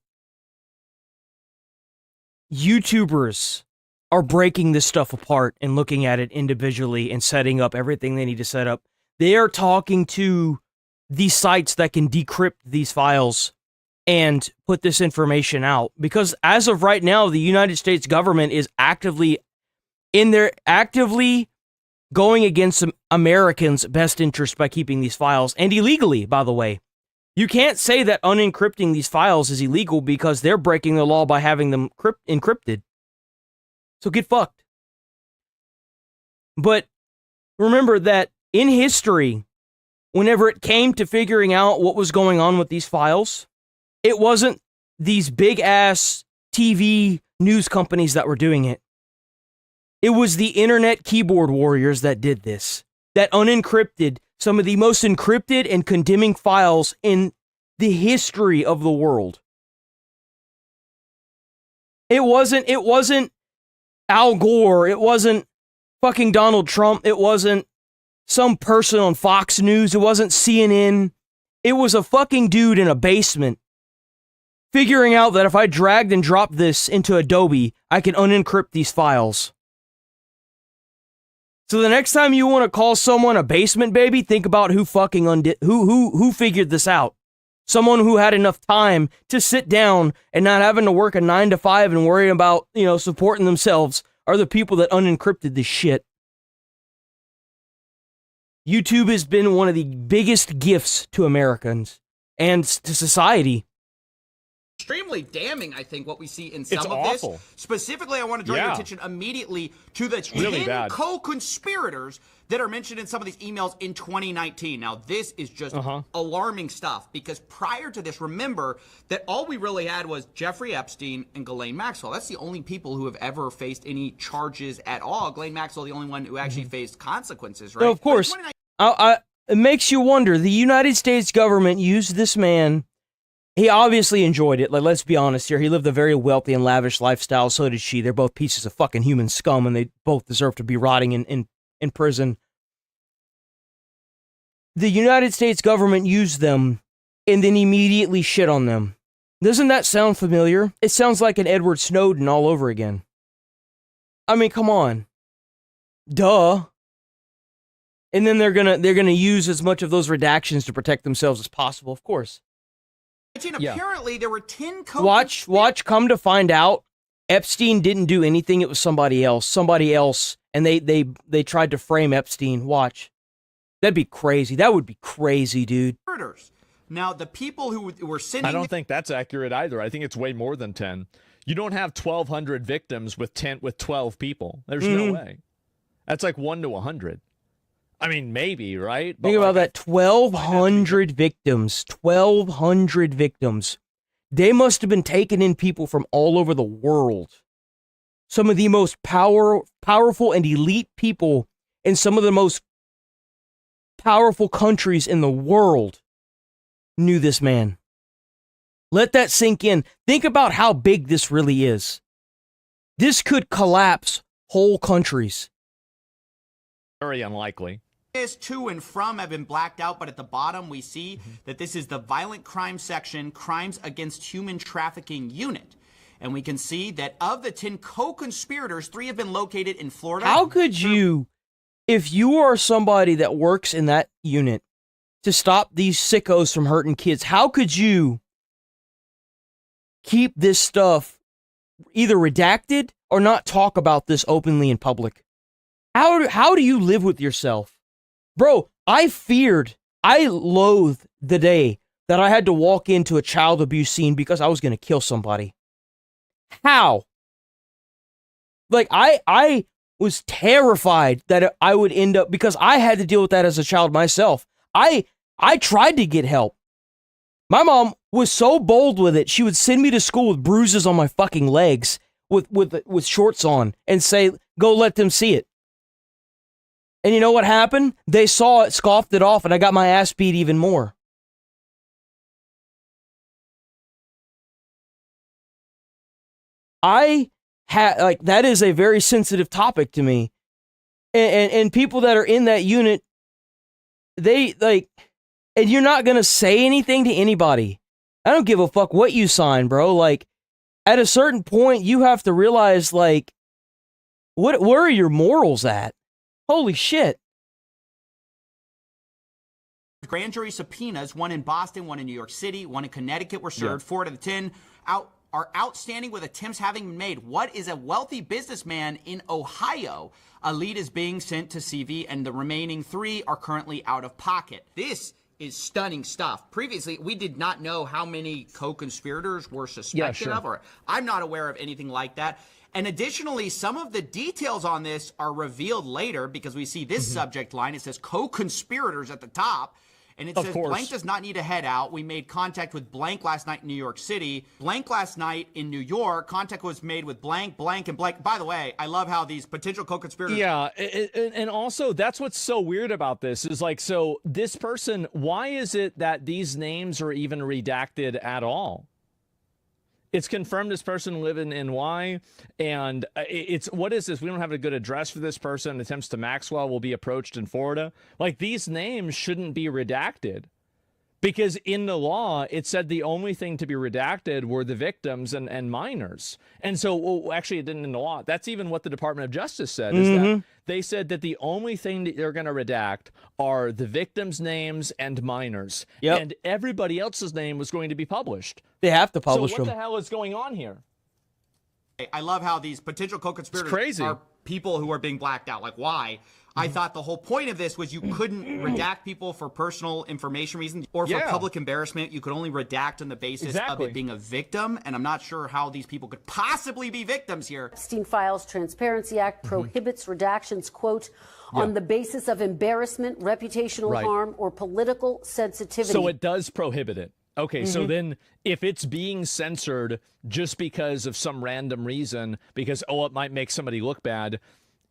YouTubers are breaking this stuff apart and looking at it individually and setting up everything they need to set up. They are talking to these sites that can decrypt these files and put this information out. Because as of right now, the United States government is actively going against Americans' best interest by keeping these files, and illegally, by the way. You can't say that unencrypting these files is illegal because they're breaking the law by having them encrypted. So get fucked. But remember that in history, whenever it came to figuring out what was going on with these files, it wasn't these big-ass TV news companies that were doing it. It was the internet keyboard warriors that did this, that unencrypted some of the most encrypted and condemning files in the history of the world. It wasn't Al Gore, it wasn't fucking Donald Trump, it wasn't some person on Fox News, it wasn't CNN. It was a fucking dude in a basement figuring out that if I dragged and dropped this into Adobe, I can unencrypt these files. So the next time you want to call someone a basement baby, think about who fucking who figured this out. Someone who had enough time to sit down and not having to work a 9 to 5 and worry about, supporting themselves are the people that unencrypted this shit. YouTube has been one of the biggest gifts to Americans and to society. Extremely damning, I think, what we see in some It's of awful. this. Specifically, I want to draw your attention immediately to the 10 co-conspirators that are mentioned in some of these emails in 2019. Now, this is just alarming stuff because prior to this, remember that all we really had was Jeffrey Epstein and Ghislaine Maxwell. That's the only people who have ever faced any charges at all. Ghislaine Maxwell, the only one who actually faced consequences, right? No, of course. It makes you wonder. The United States government used this man. He obviously enjoyed it. Like, let's be honest here. He lived a very wealthy and lavish lifestyle. So did she. They're both pieces of fucking human scum, and they both deserve to be rotting in prison. The United States government used them and then immediately shit on them. Doesn't that sound familiar? It sounds like an Edward Snowden all over again. I mean, come on. Duh. And then they're gonna use as much of those redactions to protect themselves as possible, of course. Apparently, there were 10 Watch, come to find out, Epstein didn't do anything, it was somebody else, and they tried to frame Epstein. Watch. That'd be crazy. That would be crazy, dude. murders. Now, the people who were sending... I don't think that's accurate either. I think it's way more than 10. You don't have 1,200 victims with 12 people. There's no way. That's like 1 to 100. I mean, maybe, right? But think about that. 1,200 victims. 1,200 victims. They must have been taking in people from all over the world. Some of the most powerful and elite people in some of the most powerful countries in the world knew this man. Let that sink in. Think about how big this really is. This could collapse whole countries. Very unlikely. This to and from have been blacked out, but at the bottom we see that this is the violent crime section, crimes against human trafficking unit. And we can see that of the 10 co-conspirators, 3 have been located in Florida. How could you, if you are somebody that works in that unit to stop these sickos from hurting kids, how could you keep this stuff either redacted or not talk about this openly in public? How do you live with yourself? Bro, I loathed the day that I had to walk into a child abuse scene because I was going to kill somebody. How? Like, I was terrified that I would end up, because I had to deal with that as a child myself. I tried to get help. My mom was so bold with it, she would send me to school with bruises on my fucking legs with shorts on and say, go let them see it. And you know what happened? They saw it, scoffed it off, and I got my ass beat even more. That is a very sensitive topic to me. And people that are in that unit, and you're not going to say anything to anybody. I don't give a fuck what you sign, bro. Like, at a certain point, you have to realize, like, where are your morals at? Holy shit. Grand jury subpoenas, one in Boston, one in New York City, one in Connecticut were served. 4 out of the 10 are outstanding with attempts having been made. What is a wealthy businessman in Ohio? A lead is being sent to CV, and the remaining 3 are currently out of pocket. This is stunning stuff. Previously, we did not know how many co-conspirators were suspected of, or I'm not aware of anything like that. And additionally, some of the details on this are revealed later because we see this subject line. It says co-conspirators at the top. And it says blank does not need to head out. We made contact with blank last night in New York City. Blank last night in New York. Contact was made with blank, blank, and blank. By the way, I love how these potential co-conspirators... Yeah, and also that's what's so weird about this is like, so this person, why is it that these names are even redacted at all? It's confirmed this person live in NY, and what is this? We don't have a good address for this person. Attempts to Maxwell will be approached in Florida. Like, these names shouldn't be redacted. Because in the law, it said the only thing to be redacted were the victims and minors. And so, well, actually, it didn't in the law. That's even what the Department of Justice said, is that they said that the only thing that they're going to redact are the victims' names and minors. And everybody else's name was going to be published. They have to publish them. So what the hell is going on here? I love how these potential co-conspirators are people who are being blacked out. Like, why? I thought the whole point of this was you couldn't redact people for personal information reasons or for public embarrassment. You could only redact on the basis of it being a victim. And I'm not sure how these people could possibly be victims here. Epstein Files Transparency Act prohibits redactions, quote, on the basis of embarrassment, reputational harm, or political sensitivity. So it does prohibit it. Okay, so then if it's being censored just because of some random reason, because, oh, it might make somebody look bad,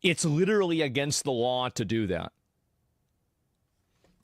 it's literally against the law to do that.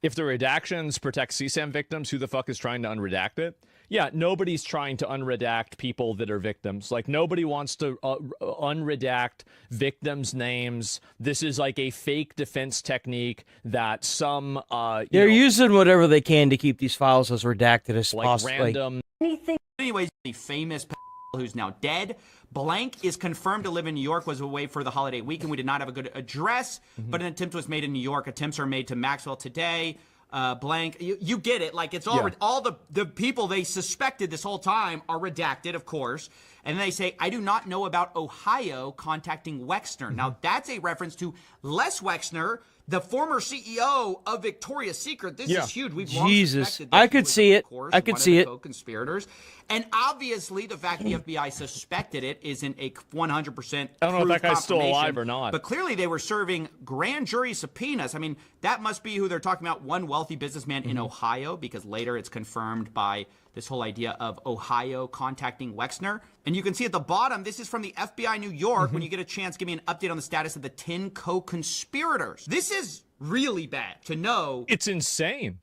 If the redactions protect CSAM victims, who the fuck is trying to unredact it? Yeah, nobody's trying to unredact people that are victims. Like, nobody wants to unredact victims' names. This is like a fake defense technique that some... They're using whatever they can to keep these files as redacted as like possible. Random... Anything Anyways, the famous who's now dead. Blank is confirmed to live in New York, was away for the holiday weekend. We did not have a good address, but an attempt was made in New York. Attempts are made to Maxwell today. Blank, you get it. Like, it's all the people they suspected this whole time are redacted, of course. And they say, I do not know about Ohio contacting Wexner. Now, that's a reference to Les Wexner, the former CEO of Victoria's Secret. This is huge. We've long suspected that I could see it. I could see it. Co-conspirators, and obviously the fact the FBI suspected it isn't a 100%. I don't know if that guy's still alive or not. But clearly they were serving grand jury subpoenas. I mean, that must be who they're talking about. One wealthy businessman in Ohio, because later it's confirmed by this whole idea of Ohio contacting Wexner. And you can see at the bottom, this is from the FBI New York. When you get a chance, give me an update on the status of the 10 co-conspirators. This is really bad to know. It's insane.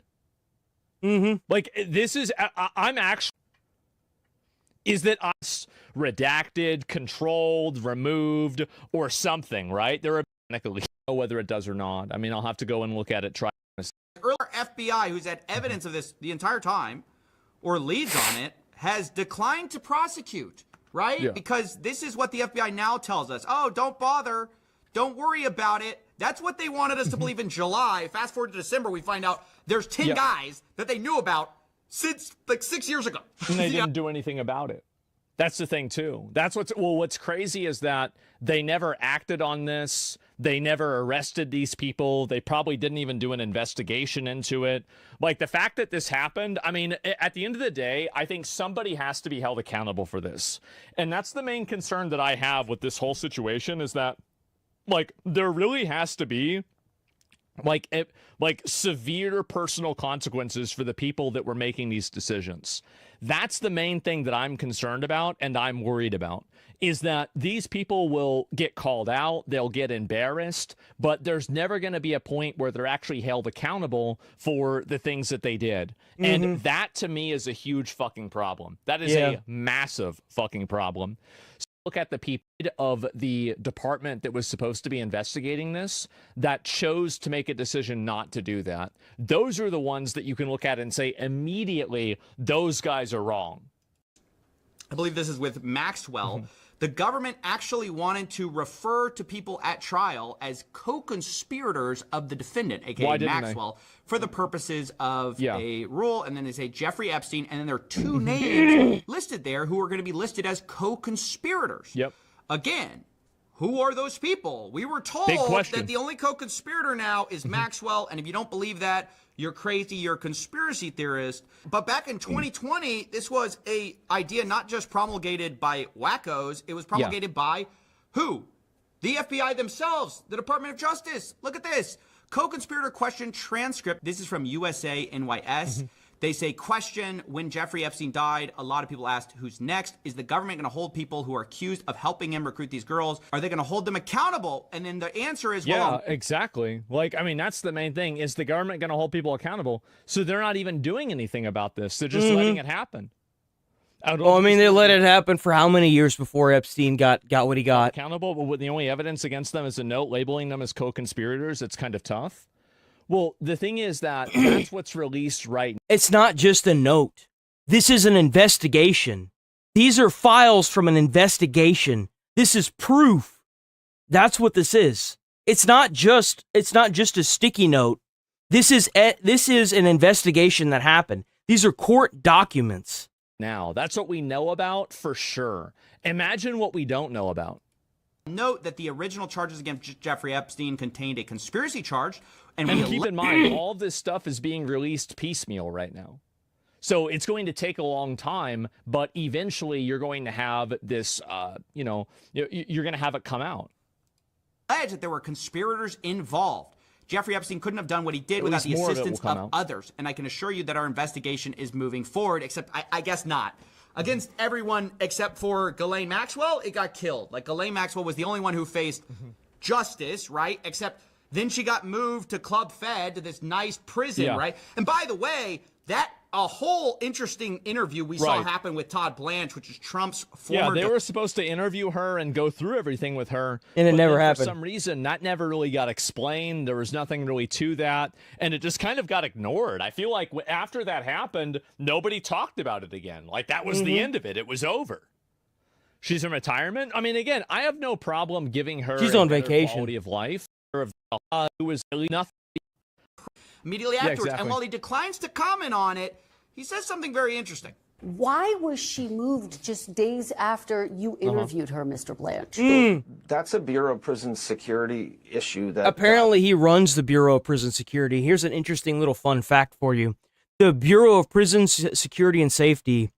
Like, this is, I'm actually, is that us redacted, controlled, removed, or something, right? There are technically, whether it does or not. I mean, I'll have to go and look at it, try. Earlier FBI, who's had evidence of this the entire time, or leads on it, has declined to prosecute, right? Yeah. Because this is what the FBI now tells us. Oh, don't bother. Don't worry about it. That's what they wanted us to believe in July. Fast forward to December, we find out there's 10 guys that they knew about since like 6 years ago. And they didn't do anything about it. That's the thing, too. That's what's crazy is that they never acted on this. They never arrested these people. They probably didn't even do an investigation into it. Like, the fact that this happened, I mean, at the end of the day, I think somebody has to be held accountable for this. And that's the main concern that I have with this whole situation is that, like, there really has to be like severe personal consequences for the people that were making these decisions. That's the main thing that I'm concerned about and I'm worried about, is that these people will get called out, they'll get embarrassed, but there's never going to be a point where they're actually held accountable for the things that they did. And that, to me, is a huge fucking problem. That is a massive fucking problem. Look at the people of the department that was supposed to be investigating this that chose to make a decision not to do that. Those are the ones that you can look at and say immediately, those guys are wrong. I believe this is with Maxwell. The government actually wanted to refer to people at trial as co-conspirators of the defendant, aka Maxwell, for the purposes of a rule. And then they say Jeffrey Epstein, and then there are two names listed there who are going to be listed as co-conspirators. Again, who are those people? We were told that the only co-conspirator now is Maxwell, and if you don't believe that, you're crazy, you're a conspiracy theorist. But back in 2020, this was a idea not just promulgated by wackos, it was promulgated by who? The FBI themselves, the Department of Justice. Look at this. Co-conspirator question transcript. This is from USA NYS. They say, question, when Jeffrey Epstein died, a lot of people asked, who's next? Is the government going to hold people who are accused of helping him recruit these girls? Are they going to hold them accountable? And then the answer is, well, exactly. Like, I mean, that's the main thing. Is the government going to hold people accountable? So they're not even doing anything about this. They're just letting it happen. Well, I mean, they let it happen for how many years before Epstein got what he got? Accountable, but the only evidence against them is a note labeling them as co-conspirators. It's kind of tough. Well, the thing is that that's what's released right now. It's not just a note. This is an investigation. These are files from an investigation. This is proof. That's what this is. It's not just a sticky note. This is an investigation that happened. These are court documents. Now, that's what we know about for sure. Imagine what we don't know about. Note that the original charges against Jeffrey Epstein contained a conspiracy charge. And keep in mind, all this stuff is being released piecemeal right now. So it's going to take a long time, but eventually you're going to have this, you're going to have it come out. That there were conspirators involved. Jeffrey Epstein couldn't have done what he did without the assistance of others. And I can assure you that our investigation is moving forward, except I guess not. Against everyone except for Ghislaine Maxwell, it got killed. Like, Ghislaine Maxwell was the only one who faced justice, right? Except then she got moved to Club Fed, to this nice prison, right? And by the way, that a whole interesting interview we saw happen with Todd Blanche, which is Trump's former... Yeah, they were supposed to interview her and go through everything with her. And it never happened. For some reason, that never really got explained. There was nothing really to that. And it just kind of got ignored. I feel like after that happened, nobody talked about it again. Like, that was the end of it. It was over. She's in retirement. I mean, again, I have no problem giving her She's on vacation. Quality of life. Who was really nothing. Immediately afterwards. And while he declines to comment on it, he says something very interesting. Why was she moved just days after you interviewed her, Mr. Blanche? That's a Bureau of Prison Security issue. That apparently he runs the Bureau of Prison Security. Here's an interesting little fun fact for you. The Bureau of Prison Security and Safety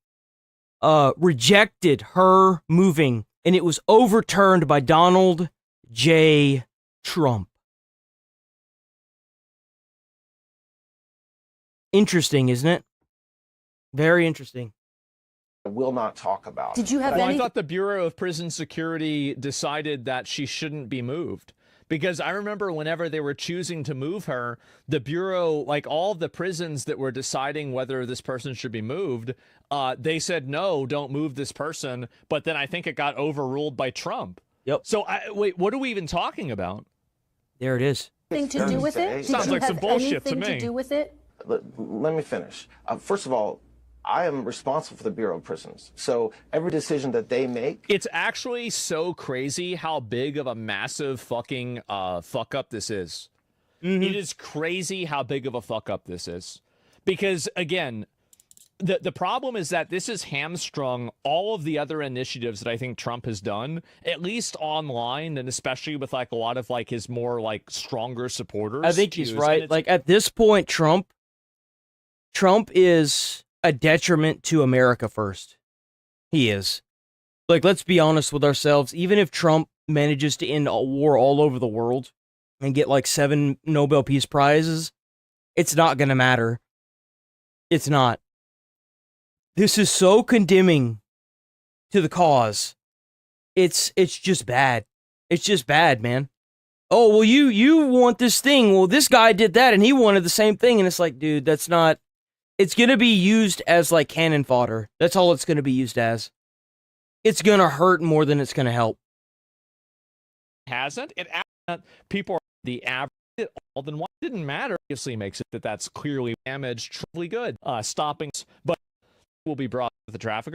rejected her moving, and it was overturned by Donald J. Trump. Interesting, isn't it? Very interesting. I will not talk about. Did you have I thought the Bureau of Prison Security decided that she shouldn't be moved. Because I remember whenever they were choosing to move her, the Bureau, like all of the prisons that were deciding whether this person should be moved, they said, no, don't move this person. But then I think it got overruled by Trump. Yep. So, wait, what are we even talking about? There it is. Anything to do with it? Sounds like some bullshit to me. Anything to do with it? Let me finish. First of all, I am responsible for the Bureau of Prisons. So every decision that they make... It's actually so crazy how big of a massive fucking fuck up this is. It is crazy how big of a fuck up this is. Because, again, the problem is that this has hamstrung all of the other initiatives that I think Trump has done, at least online, and especially with like a lot of like his more like stronger supporters. I think he's right. Like at this point, Trump is a detriment to America first. He is. Like, let's be honest with ourselves. Even if Trump manages to end a war all over the world and get like 7 Nobel Peace Prizes, it's not going to matter. It's not. This is so condemning to the cause. It's just bad. It's just bad, man. Oh, well, you want this thing. Well, this guy did that and he wanted the same thing. And it's like, dude, that's not... It's going to be used as, like, cannon fodder. That's all it's going to be used as. It's going to hurt more than it's going to help. Hasn't. It people are the average. Then why it didn't matter? Obviously makes it that's clearly damaged. Truly good. Stopping. But will be brought to the trafficker.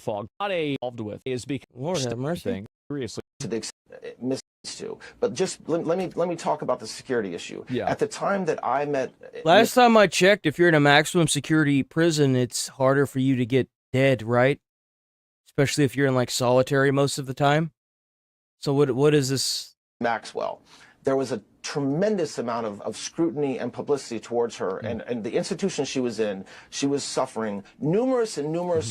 Fog. Not involved with. Is because... Lord have mercy. Seriously. To the extent it misses to. But just let me talk about the security issue. Yeah. At the time that I met... Last time I checked, if you're in a maximum security prison, it's harder for you to get dead, right? Especially if you're in, like, solitary most of the time. So what is this? Maxwell. There was a tremendous amount of scrutiny and publicity towards her, and the institution she was in, she was suffering numerous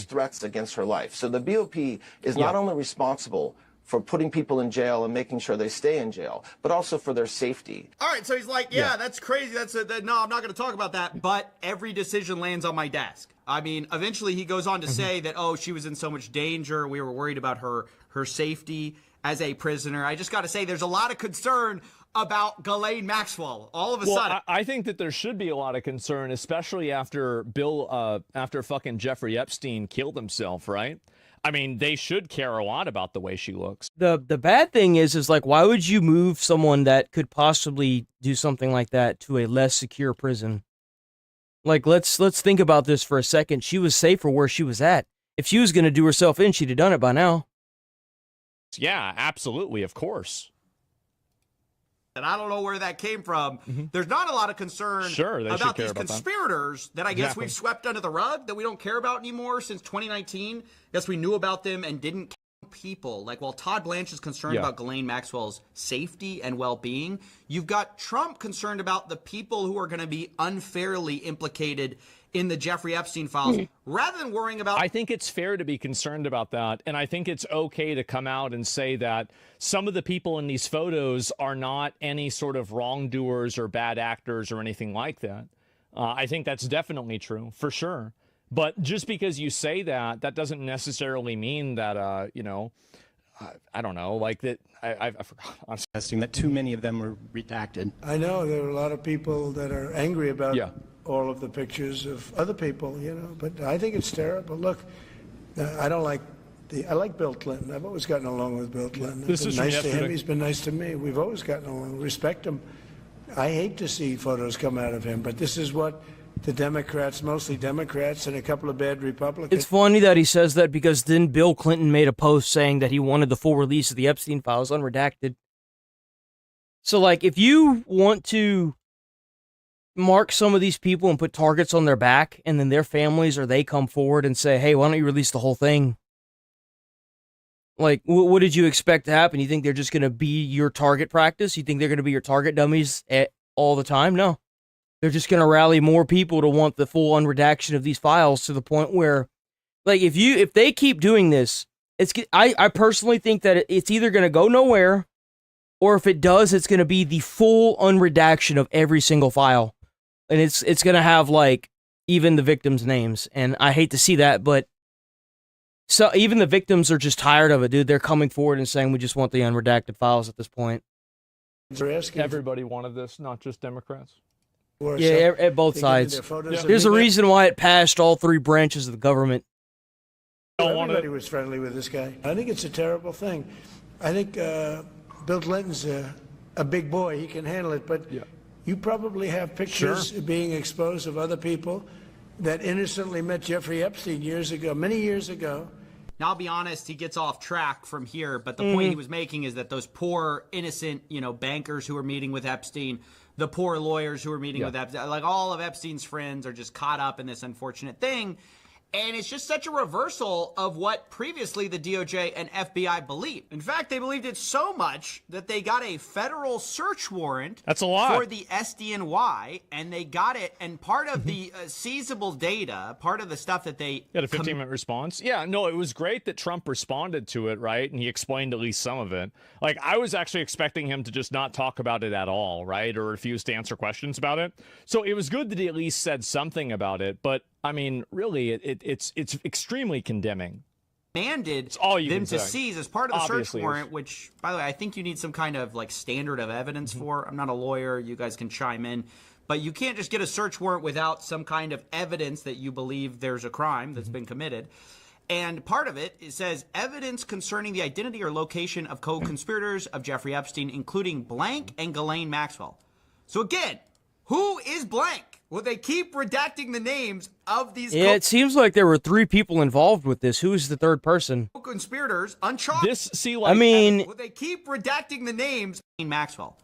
threats against her life. So the BOP is not only responsible for putting people in jail and making sure they stay in jail, but also for their safety. All right, so he's like, yeah. That's crazy. No, I'm not going to talk about that. But every decision lands on my desk. I mean, eventually he goes on to say that, oh, she was in so much danger. We were worried about her safety as a prisoner. I just got to say, there's a lot of concern about Ghislaine Maxwell. All of a sudden, I think that there should be a lot of concern, especially after after fucking Jeffrey Epstein killed himself, right? I mean, they should care a lot about the way she looks. The bad thing is like, why would you move someone that could possibly do something like that to a less secure prison? Like, let's think about this for a second. She was safe for where she was at. If she was going to do herself in, she'd have done it by now. Yeah, absolutely, of course. and I don't know where that came from. There's not a lot of concern about these conspirators that I guess we've swept under the rug, that we don't care about anymore since 2019. Yes, we knew about them and didn't count people. Like, while Todd Blanche is concerned about Ghislaine Maxwell's safety and well-being, you've got Trump concerned about the people who are going to be unfairly implicated in the Jeffrey Epstein files, rather than worrying about... I think it's fair to be concerned about that, and I think it's okay to come out and say that some of the people in these photos are not any sort of wrongdoers or bad actors or anything like that. I think that's definitely true, for sure. But just because you say that, that doesn't necessarily mean that, you know, I don't know, like that... I forgot. Suggesting that too many of them were redacted. I know there are a lot of people that are angry about all of the pictures of other people, you know. But I think it's terrible. Look, I don't like I like Bill Clinton. I've always gotten along with Bill Clinton. This I've is been from nice to him. yesterday. He's been nice to me. We've always gotten along. Respect him. I hate to see photos come out of him, but this is what the Democrats, mostly Democrats, and a couple of bad Republicans. It's funny that he says that because then Bill Clinton made a post saying that he wanted the full release of the Epstein files unredacted. So, like, if you want to mark some of these people and put targets on their back, and then their families or they come forward and say, hey, why don't you release the whole thing? Like, what did you expect to happen? You think they're just going to be your target practice? You think they're going to be your target dummies all the time? No. They're just going to rally more people to want the full unredaction of these files to the point where, like, if they keep doing this, I personally think that it's either going to go nowhere, or if it does, it's going to be the full unredaction of every single file. And it's going to have, like, even the victims' names. And I hate to see that, but so even the victims are just tired of it, dude. They're coming forward and saying, we just want the unredacted files at this point. Everybody wanted this, not just Democrats. Yeah, at both sides. There's a reason why it passed all three branches of the government. Everybody was friendly with this guy. I think it's a terrible thing. I think Bill Clinton's a big boy. He can handle it. But you probably have pictures being exposed of other people that innocently met Jeffrey Epstein years ago, many years ago. Now, I'll be honest, he gets off track from here, but the point he was making is that those poor, innocent, bankers who were meeting with Epstein, the poor lawyers who were meeting with Epstein, like all of Epstein's friends are just caught up in this unfortunate thing. And it's just such a reversal of what previously the DOJ and FBI believed. In fact, they believed it so much that they got a federal search warrant That's a lot. for the SDNY, and they got it. And part of the seizable data, part of the stuff that they got a 15-minute response. Yeah, no, it was great that Trump responded to it, right? And he explained at least some of it. Like, I was actually expecting him to just not talk about it at all, right? Or refuse to answer questions about it. So it was good that he at least said something about it. But I mean, really, it's extremely condemning. Demanded them to seize as part of the search warrant, which, by the way, I think you need some kind of like standard of evidence for. I'm not a lawyer. You guys can chime in. But you can't just get a search warrant without some kind of evidence that you believe there's a crime that's been committed. And part of it says evidence concerning the identity or location of co-conspirators of Jeffrey Epstein, including blank and Ghislaine Maxwell. So again, who is blank? Well, they keep redacting the names of these. Yeah, it seems like there were 3 people involved with this. Who is the third person? Co-conspirators, uncharged. I mean, well, they keep redacting the names. Maxwell.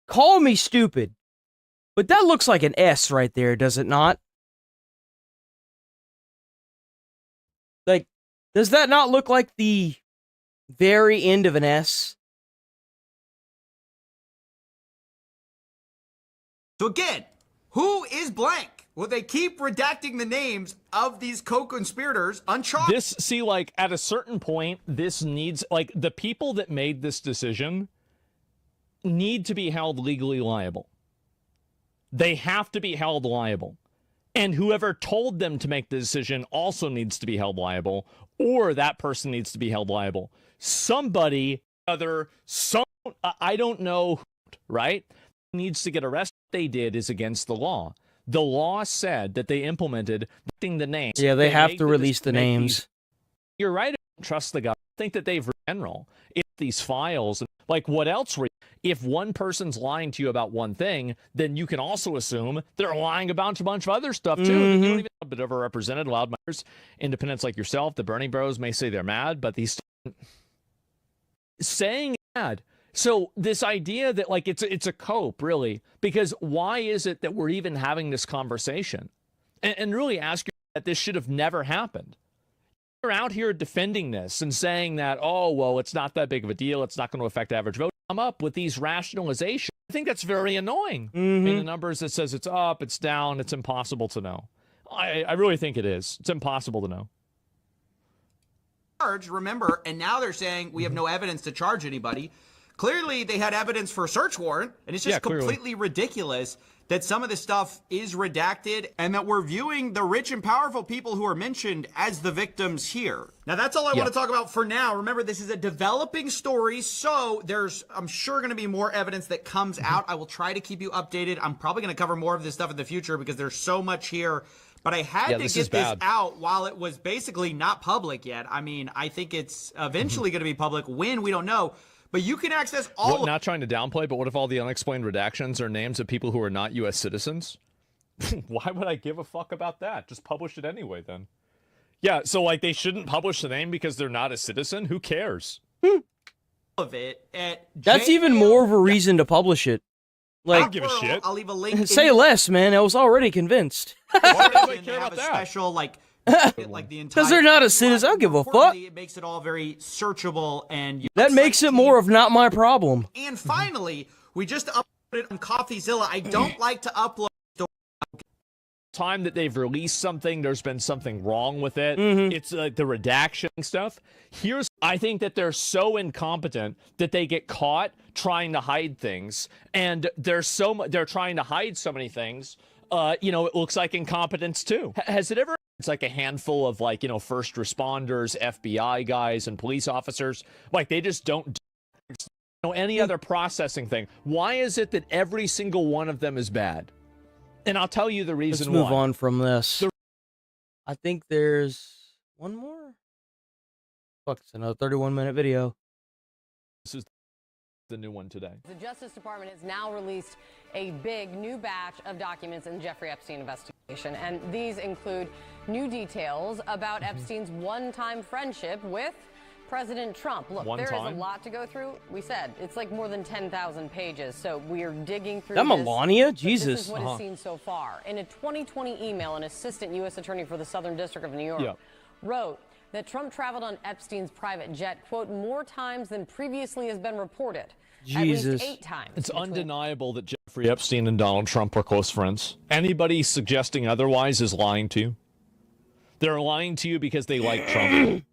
Call me stupid, but that looks like an S right there, does it not? Like, does that not look like the very end of an S? So again, who is blank? Well, they keep redacting the names of these co-conspirators uncharged. Like, at a certain point, this needs, like, the people that made this decision need to be held legally liable. They have to be held liable. And whoever told them to make the decision also needs to be held liable, or that person needs to be held liable. Somebody, I don't know, right, needs to get arrested. They did is against the law. The law said that they implemented the names. Yeah, they have to release the names. You're right. I don't trust the government. I think that they've general. If these files, like, what else were? If one person's lying to you about one thing, then you can also assume they're lying about a bunch of other stuff too. You don't even a bit overrepresented, loudmouthers, independents like yourself. The Bernie Bros may say they're mad, but these saying mad. So this idea that, like, it's a cope, really, because why is it that we're even having this conversation? And really ask you that this should have never happened. You're out here defending this and saying that, oh, well, it's not that big of a deal. It's not going to affect average vote. Come up with these rationalizations. I think that's very annoying. I mean, the numbers that says it's up, it's down, it's impossible to know. I really think it is. It's impossible to know. Remember, and now they're saying we have no evidence to charge anybody. Clearly, they had evidence for a search warrant, and it's just completely ridiculous that some of this stuff is redacted and that we're viewing the rich and powerful people who are mentioned as the victims here. Now, that's all I want to talk about for now. Remember, this is a developing story, so there's, I'm sure, going to be more evidence that comes out. I will try to keep you updated. I'm probably going to cover more of this stuff in the future because there's so much here. But I had to get this out while it was basically not public yet. I mean, I think it's eventually going to be public. When, we don't know. But you can access all Not trying to downplay, but what if all the unexplained redactions are names of people who are not U.S. citizens? Why would I give a fuck about that? Just publish it anyway, then. Yeah, so, like, they shouldn't publish the name because they're not a citizen? Who cares? of it at That's even more of a reason to publish it. Like, I don't give a shit. I'll leave a link. Say less, man. I was already convinced. Why would they care about that? Special, like the entire. Because they're not a citizen. I don't give a fuck. It makes it all very searchable, and that makes it more of not my problem. And finally, we just uploaded on CoffeeZilla. I don't like to upload. Time that they've released something, there's been something wrong with it. It's like the redaction stuff. I think that they're so incompetent that they get caught trying to hide things, and they're trying to hide so many things. It looks like incompetence too. Has it ever? It's like a handful of first responders, FBI guys, and police officers. Like they just don't do any other processing thing. Why is it that every single one of them is bad? And I'll tell you the reason why. Let's move on from this. I think there's one more. Fuck, it's another 31-minute video. This is the new one today. The Justice Department has now released a big new batch of documents in the Jeffrey Epstein investigation. And these include new details about Epstein's one-time friendship with President Trump. Look, there is a lot to go through. We said it's like more than 10,000 pages, so we are digging through that Melania? Jesus. This is what is seen so far. In a 2020 email, an assistant U.S. attorney for the Southern District of New York wrote that Trump traveled on Epstein's private jet, quote, more times than previously has been reported. Jesus. At least 8 times. It's undeniable that Jeffrey Epstein and Donald Trump were close friends. Anybody suggesting otherwise is lying to you. They're lying to you because they like Trump.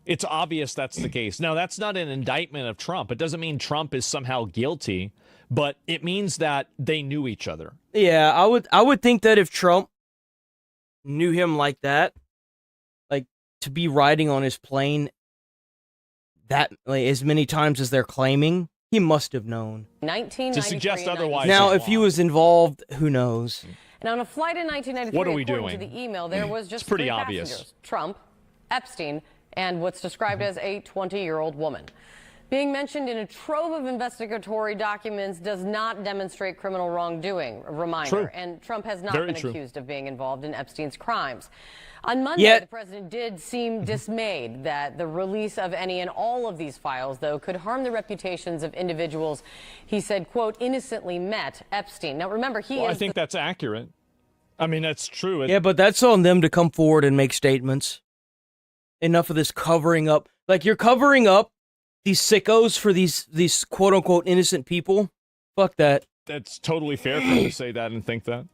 It's obvious that's the case. Now, that's not an indictment of Trump. It doesn't mean Trump is somehow guilty, but it means that they knew each other. Yeah, I would think that if Trump knew him like that, like to be riding on his plane that as many times as they're claiming, he must have known. 1993 to suggest otherwise. Now, if he was involved, who knows? And on a flight in 1993, what are we according doing? to the email, there was just it's pretty 3 obvious. passengers: Trump, Epstein, and what's described as a 20-year-old woman. Being mentioned in a trove of investigatory documents does not demonstrate criminal wrongdoing, a reminder. True. And Trump has not Very been true. accused of being involved in Epstein's crimes. On Monday, the president did seem dismayed that the release of any and all of these files, though, could harm the reputations of individuals he said, quote, innocently met Epstein. Now, remember, I think that's accurate. I mean, that's true. Yeah, but that's on them to come forward and make statements. Enough of this covering up. Like, you're covering up these sickos for these quote-unquote innocent people. Fuck that. That's totally fair for you to say that and think that.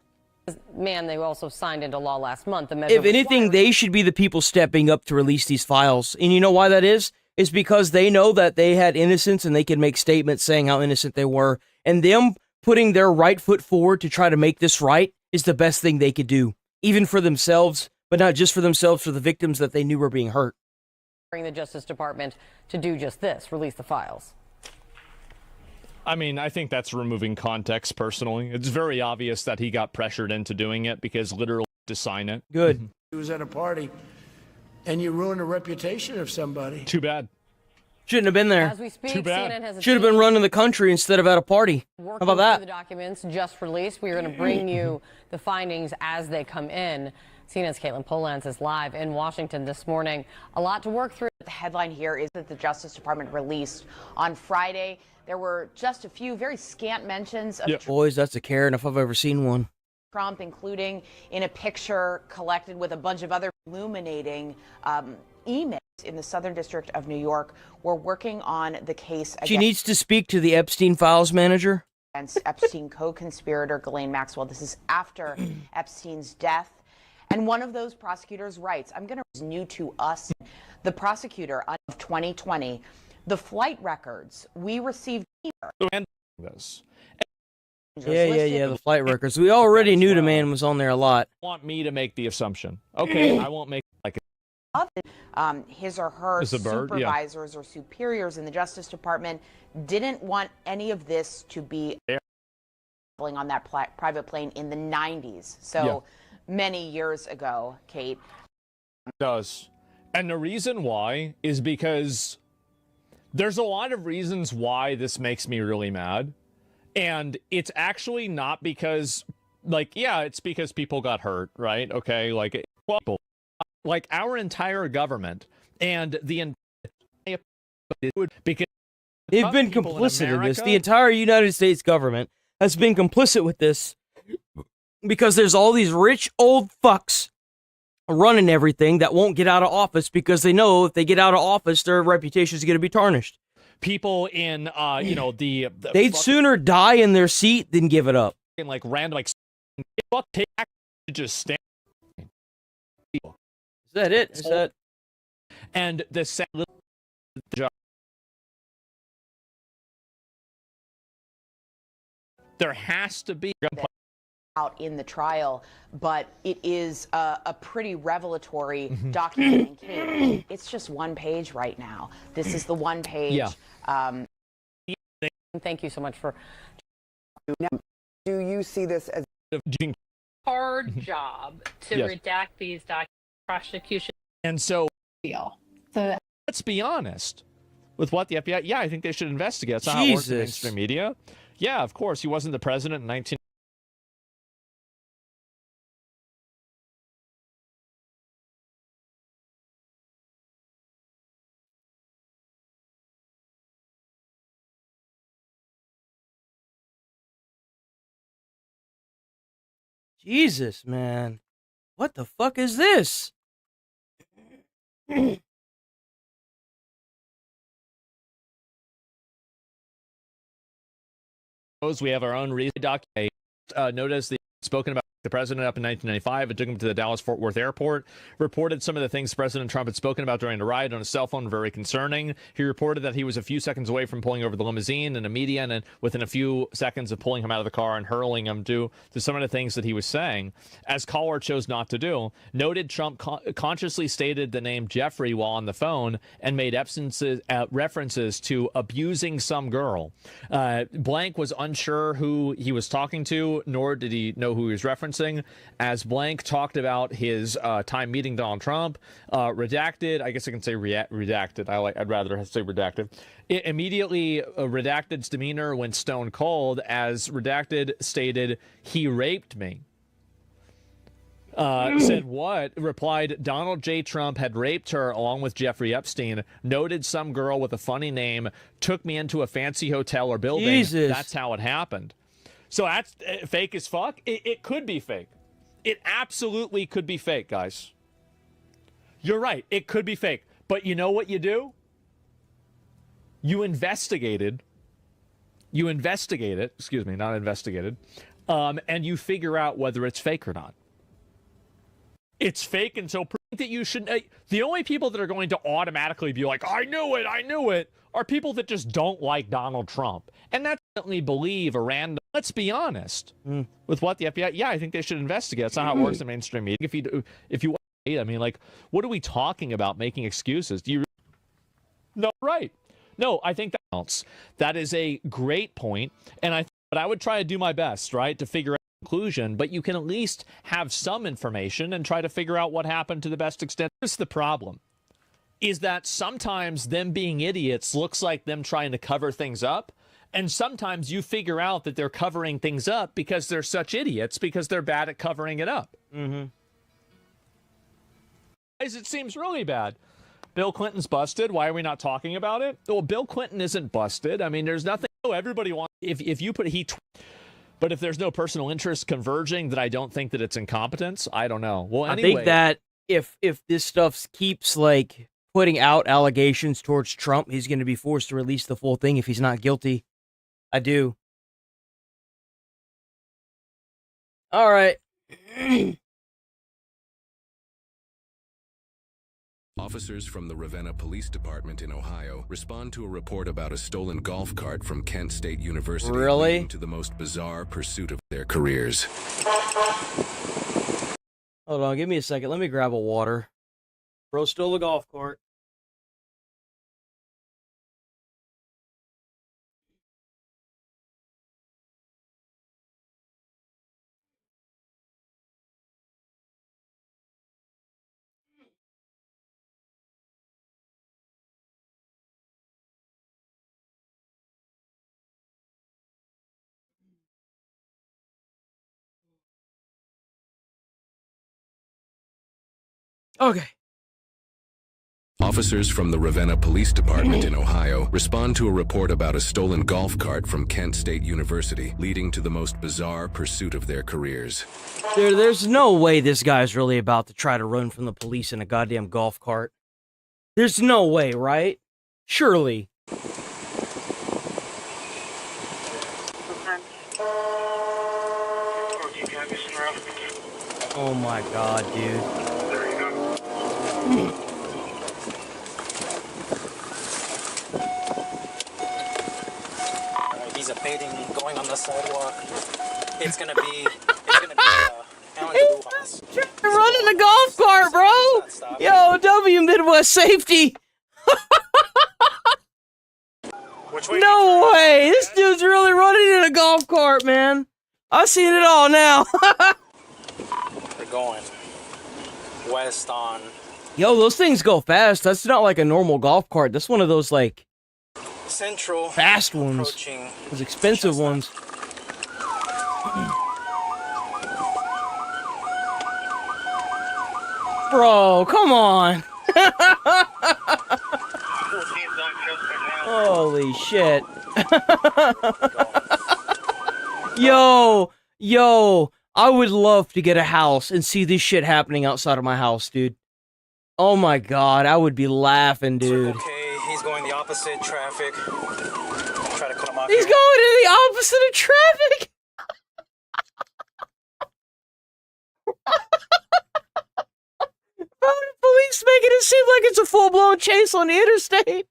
Man, they also signed into law last month. If anything, they should be the people stepping up to release these files. And you know why that is? It's because they know that they had innocence and they can make statements saying how innocent they were. And them putting their right foot forward to try to make this right is the best thing they could do. Even for themselves, but not just for themselves, for the victims that they knew were being hurt. The Justice Department to do just this, release the files. I mean, I think that's removing context, personally. It's very obvious that he got pressured into doing it because literally to sign it. Good. He was at a party, and you ruined the reputation of somebody. Too bad. Shouldn't have been there. As we speak, Too bad. CNN has a Should have been running the country instead of at a party. How about that? The documents just released. We are going to bring you the findings as they come in. CNN's Caitlin Polans is live in Washington this morning. A lot to work through. The headline here is that the Justice Department released on Friday. There were just a few very scant mentions of Boys, that's a Karen if I've ever seen one. Trump, including in a picture collected with a bunch of other illuminating emails in the Southern District of New York. We're working on the case She needs to speak to the Epstein Files manager. Against Epstein co-conspirator Ghislaine Maxwell. This is after Epstein's death. And one of those prosecutors writes, I'm going to is new to us. The prosecutor of 2020, the flight records we received here. And this. Yeah, the flight records. We already knew the man was on there a lot. Want me to make the assumption. Okay, I won't make like his or her supervisors or superiors in the Justice Department didn't want any of this to be traveling on that private plane in the 90s. So many years ago, Kate. It does. And the reason why is because there's a lot of reasons why this makes me really mad. And it's actually not because, like, yeah, it's because people got hurt, right? Okay, like, people, like our entire government and the entire, because they've been complicit in this. The entire United States government has been complicit with this because there's all these rich old fucks running everything that won't get out of office because they know if they get out of office, their reputation is going to be tarnished. People in, you know, the they'd sooner die in their seat than give it up. In like random, like, fuck, take action, just stand. Is that it? Is that? And the sad little job. There has to be out in the trial, but it is a pretty revelatory document. It's just one page right now. This is the one page. Thank you so much for. Do you see this as a hard job to redact these documents? Prosecution. And so, so let's be honest with what the FBI. Yeah, I think they should investigate. That's not how it works in mainstream media. Yeah, of course, he wasn't the president in 19. Jesus, man. What the fuck is this? We have our own recent document. Notice the spoken about the president up in 1995. It took him to the Dallas-Fort Worth airport. Reported some of the things President Trump had spoken about during the ride on his cell phone. Very concerning. He reported that he was a few seconds away from pulling over the limousine in the media, and then within a few seconds of pulling him out of the car and hurling him to some of the things that he was saying, as caller chose not to do. Noted Trump consciously stated the name Jeffrey while on the phone and made references to abusing some girl. Blank was unsure who he was talking to, nor did he know who he was referencing. As Blank talked about his time meeting Donald Trump, redacted. I guess I can say redacted. I'd rather say redacted. It immediately redacted's demeanor went stone cold as redacted stated he raped me. Said what? Replied Donald J. Trump had raped her along with Jeffrey Epstein. Noted some girl with a funny name took me into a fancy hotel or building. Jesus. That's how it happened. So that's fake as fuck. It could be fake. It absolutely could be fake, guys. You're right. It could be fake. But you know what you do? You investigate it. Excuse me, not investigated. And you figure out whether it's fake or not. It's fake, and so that you should. The only people that are going to automatically be like, I knew it, are people that just don't like Donald Trump. And that definitely believe a random. Let's be honest with what the FBI. Yeah, I think they should investigate. That's not how it works in mainstream media. If you, I mean, like, what are we talking about? Making excuses? Do you? No, right? No, I think that counts. That is a great point, and but I would try to do my best, right, to figure out conclusion. But you can at least have some information and try to figure out what happened to the best extent. Here's the problem. Is that sometimes them being idiots looks like them trying to cover things up. And sometimes you figure out that they're covering things up because they're such idiots because they're bad at covering it up. It seems really bad. Bill Clinton's busted. Why are we not talking about it? Well, Bill Clinton isn't busted. I mean, there's nothing. Oh, everybody wants. If you put but if there's no personal interest converging, then I don't think that it's incompetence. I don't know. Well, anyway, I think that if this stuff keeps like putting out allegations towards Trump, he's going to be forced to release the full thing if he's not guilty. I do. All right. Officers from the Ravenna Police Department in Ohio respond to a report about a stolen golf cart from Kent State University, leading to the most bizarre pursuit of their careers. Hold on, give me a second. Let me grab a water. Bro stole a golf cart. Okay. Officers from the Ravenna Police Department in Ohio respond to a report about a stolen golf cart from Kent State University, leading to the most bizarre pursuit of their careers. There's no way this guy's really about to try to run from the police in a goddamn golf cart. There's no way, right? Surely. Oh my god, dude. He's evading going on the sidewalk. It's gonna be running a golf cart, bro! Yo, W Midwest Safety! No way! This dude's really running in a golf cart, man! I've seen it all now! They're going west on... Yo, those things go fast. That's not like a normal golf cart. That's one of those, like... Central. Fast ones. Those expensive ones. Bro, come on! Holy shit. Yo, I would love to get a house and see this shit happening outside of my house, dude. Oh my god, I would be laughing, dude. Okay, he's going the opposite traffic. Try to cut him off. He's going in the opposite of traffic! The police making it seem like it's a full-blown chase on the interstate.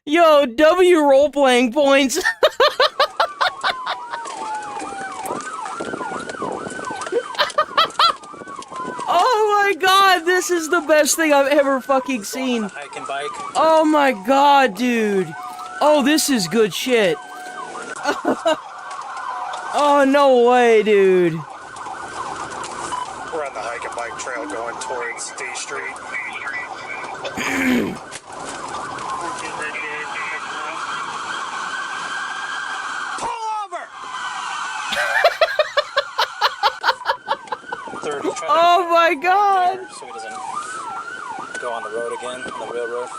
Yo, W role-playing points. Oh my god, this is the best thing I've ever fucking seen. Hiking bike. Oh my god, dude. Oh, this is good shit. Oh, no way, dude. We're on the hike and bike trail going towards D Street. Pull over! Oh my god! So he doesn't go on the road again, on the railroad.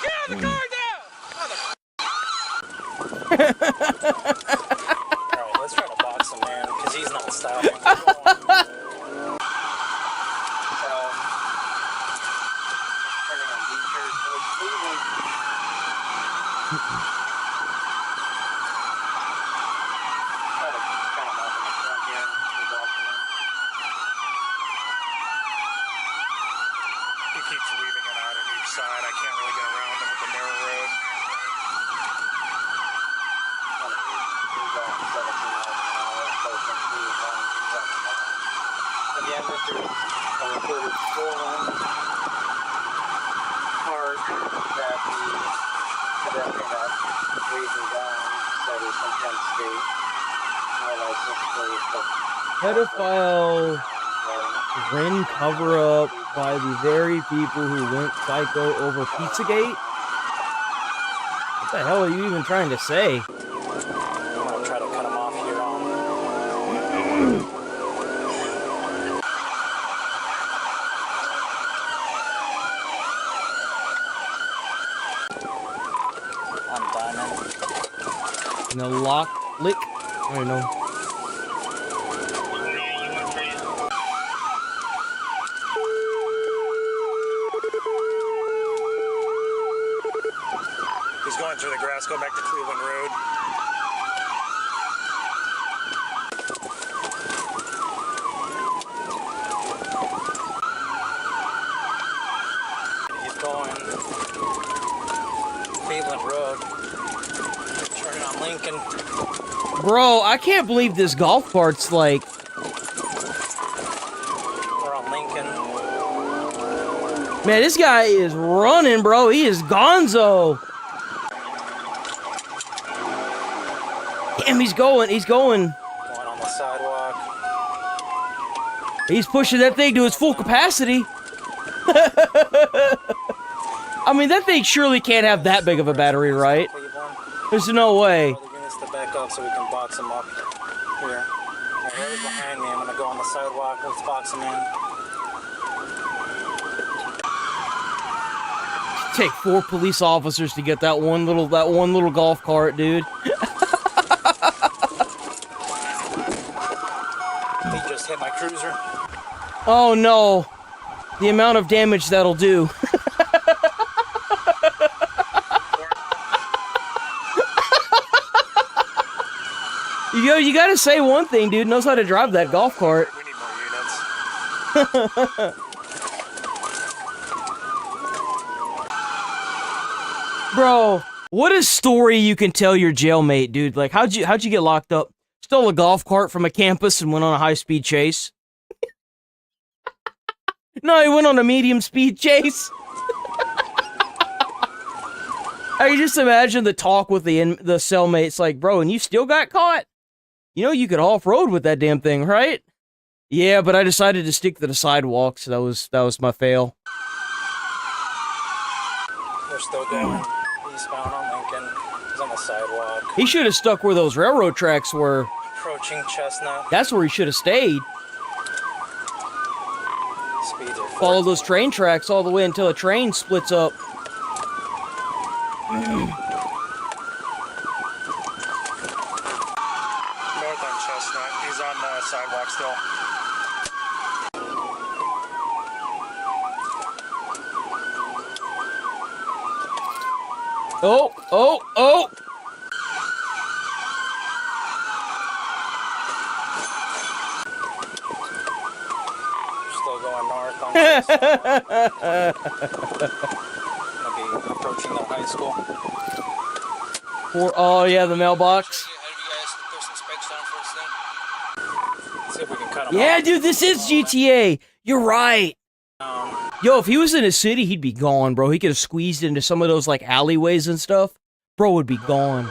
Get the car down! Alright, let's try to box him, man, because he's not stopping. He keeps weaving it out on each side. I can't really get around him with the narrow road. Again, this is a reported stolen cart that the pedestrian that raising down said is from Kent State. No license plate, Pedophile ring cover-up by the very people who went psycho over Pizzagate? What the hell are you even trying to say? I'm gonna try to cut him off here on. On Diamond. In a lock lick? I don't know. run through the grass, go back to Cleveland Road. He's going Cleveland Road, turning on Lincoln. Bro, I can't believe this golf cart's like... We're on Lincoln. Man, this guy is running, bro. He is gonzo. Damn, he's going. Going on the sidewalk. He's pushing that thing to its full capacity. I mean, that thing surely can't have that big of a battery, right? There's no way. The units to back up so we can box them up. Here. Right behind me. I'm gonna go on the sidewalk. Let's box them in. Take 4 police officers to get that one little golf cart, dude. He just hit my cruiser. Oh no. The amount of damage that'll do. You gotta say one thing, dude. Knows how to drive that golf cart. We need more units. Bro, what a story you can tell your jailmate, dude. Like, how'd you get locked up? Stole a golf cart from a campus and went on a high-speed chase? No, he went on a medium-speed chase. I can just imagine the talk with the cellmates, like, bro, and you still got caught? You know you could off-road with that damn thing, right? Yeah, but I decided to stick to the sidewalk, so that was my fail. We're still going eastbound on Lincoln. He's on the sidewalk. He should have stuck where those railroad tracks were. Approaching Chestnut. That's where he should have stayed. Speeds are Follow those train tracks all the way until a train splits up. North on Chestnut. He's on the sidewalk still. Oh, oh, oh! Still going north on Chestnut. Gonna be approaching the high school. Oh yeah, the mailbox. See if we can cut him Yeah, off. dude, this is GTA. You're right. Yo, if he was in a city, he'd be gone, bro. He could have squeezed into some of those like alleyways and stuff. Bro would be gone.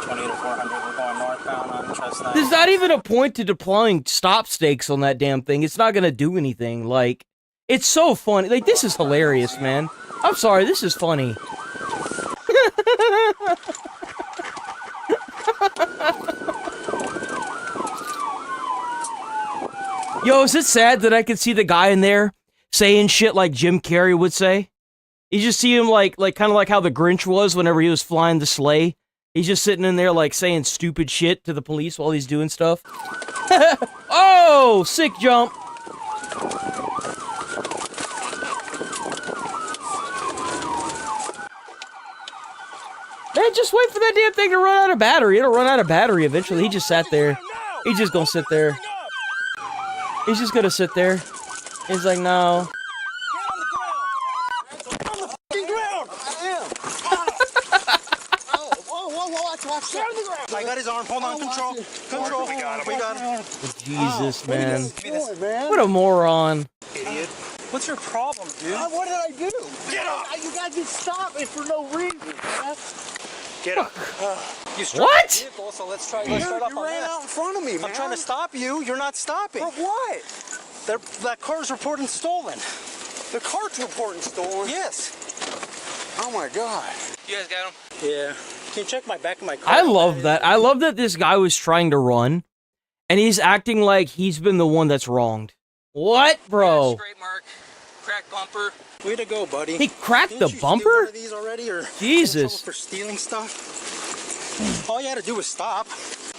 20 to 400. We're going northbound on Chestnut. There's not even a point to deploying stop stakes on that damn thing. It's not gonna do anything. Like, it's so funny. Like, this is hilarious, man. I'm sorry, this is funny. Yo, is it sad that I could see the guy in there saying shit like Jim Carrey would say? You just see him like kind of like how the Grinch was whenever he was flying the sleigh. He's just sitting in there like saying stupid shit to the police while he's doing stuff. Oh, sick jump. Man, just wait for that damn thing to run out of battery. It'll run out of battery eventually. He just sat there. He's just gonna sit there. He's just gonna sit there. He's like, no. I got his arm. Hold on. Control. Control. We got him. We got him. Jesus, man. What a moron. Idiot. What's your problem, dude? What did I do? Get up! You guys just stop it for no reason, man. Get up. You What? The vehicle, so let's try. Let's start off You on ran that. out in front of me, man. I'm trying to stop you. You're not stopping. For what? That car's reporting stolen. The cart's reporting stolen? Yes. Oh my god. You guys got him? Yeah. Can you check my back of my car? I love that. I love that this guy was trying to run, and he's acting like he's been the one that's wronged. What, bro? Straight mark. Cracked bumper. Way to go, buddy. He cracked Didn't the you bumper? steal one of these already, or Jesus. for stealing stuff? All you had to do was stop.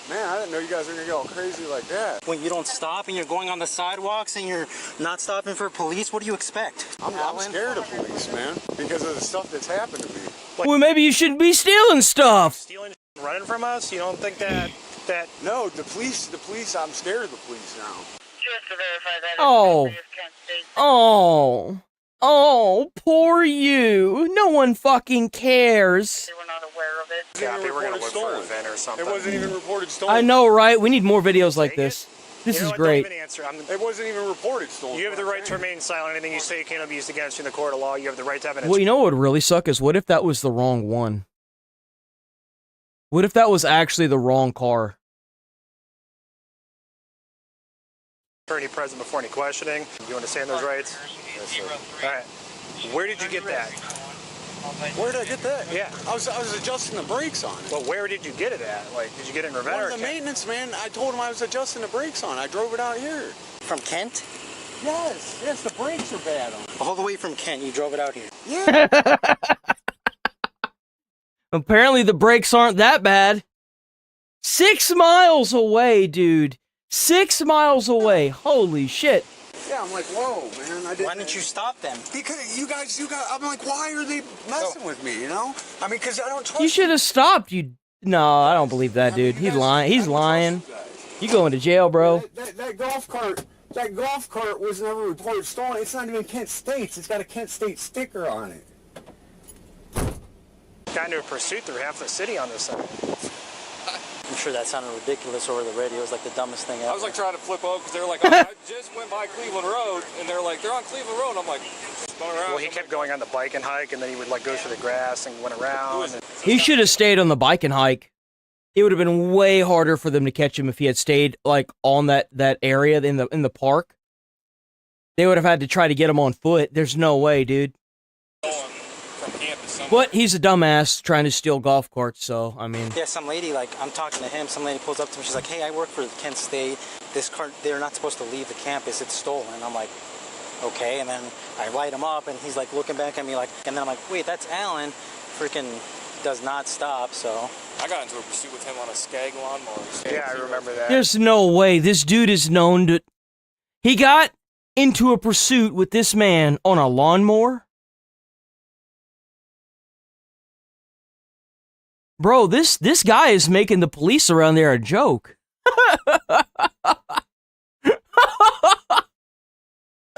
Man, I didn't know you guys were gonna go crazy like that. When you don't stop and you're going on the sidewalks and you're not stopping for police, what do you expect? I'm scared of police, man, because of the stuff that's happened to me. Well, maybe you shouldn't be stealing stuff. Stealing, running from us? You don't think that... No, the police, I'm scared of the police now. Just to verify that. Oh. Oh. Oh, poor you. No one fucking cares. They were not aware of it. Cappy, we're gonna look for an event or something. It wasn't even reported stolen. I know, right? We need more videos like this. This is great. It wasn't even reported stolen. You have the right to remain silent. Anything you say can't be used against you in the court of law. You have the right to have an... Well, you know what would really suck is what if that was the wrong one? What if that was actually the wrong car? Attorney present before any questioning. You understand those rights? Yes, sir. All right. Where did you get that? Where did I get that? Yeah. I was adjusting the brakes on it. Well, where did you get it at? Like, did you get it in Ravenna? One of the maintenance man, I told him I was adjusting the brakes on. I drove it out here. From Kent? Yes, the brakes are bad on it. All the way from Kent, you drove it out here? Yeah. Apparently the brakes aren't that bad. 6 miles away, dude. 6 miles away. Holy shit. Yeah, I'm like, whoa, man. Why didn't you stop them? Because you guys, I'm like, why are they messing with me, you know? I mean, because I don't trust You should have stopped. No, I don't believe that, dude. He's lying. He's lying. You going to jail, bro. That golf cart was never reported stolen. It's not even Kent State's. It's got a Kent State sticker on it. Got into a pursuit through half the city on this side. I'm sure that sounded ridiculous over the radio. It was like the dumbest thing ever. I was like trying to flip up because they were like, I just went by Cleveland Road, and they're like, they're on Cleveland Road. I'm like, going around. Well, he kept going on the bike and hike, and then he would like go through the grass and went around. He should have stayed on the bike and hike. It would have been way harder for them to catch him if he had stayed like on that area in the park. They would have had to try to get him on foot. There's no way, dude. But he's a dumbass trying to steal golf carts, so, I mean... Yeah, some lady, like, I'm talking to him, some lady pulls up to me, she's like, hey, I work for Kent State, this cart, they're not supposed to leave the campus, it's stolen. I'm like, okay, and then I light him up, and he's like looking back at me like, and then I'm like, wait, that's Alan, freaking does not stop, so... I got into a pursuit with him on a Skag lawnmower. Yeah, I remember that. There's no way. This dude is known to... He got into a pursuit with this man on a lawnmower? Bro, this guy is making the police around there a joke.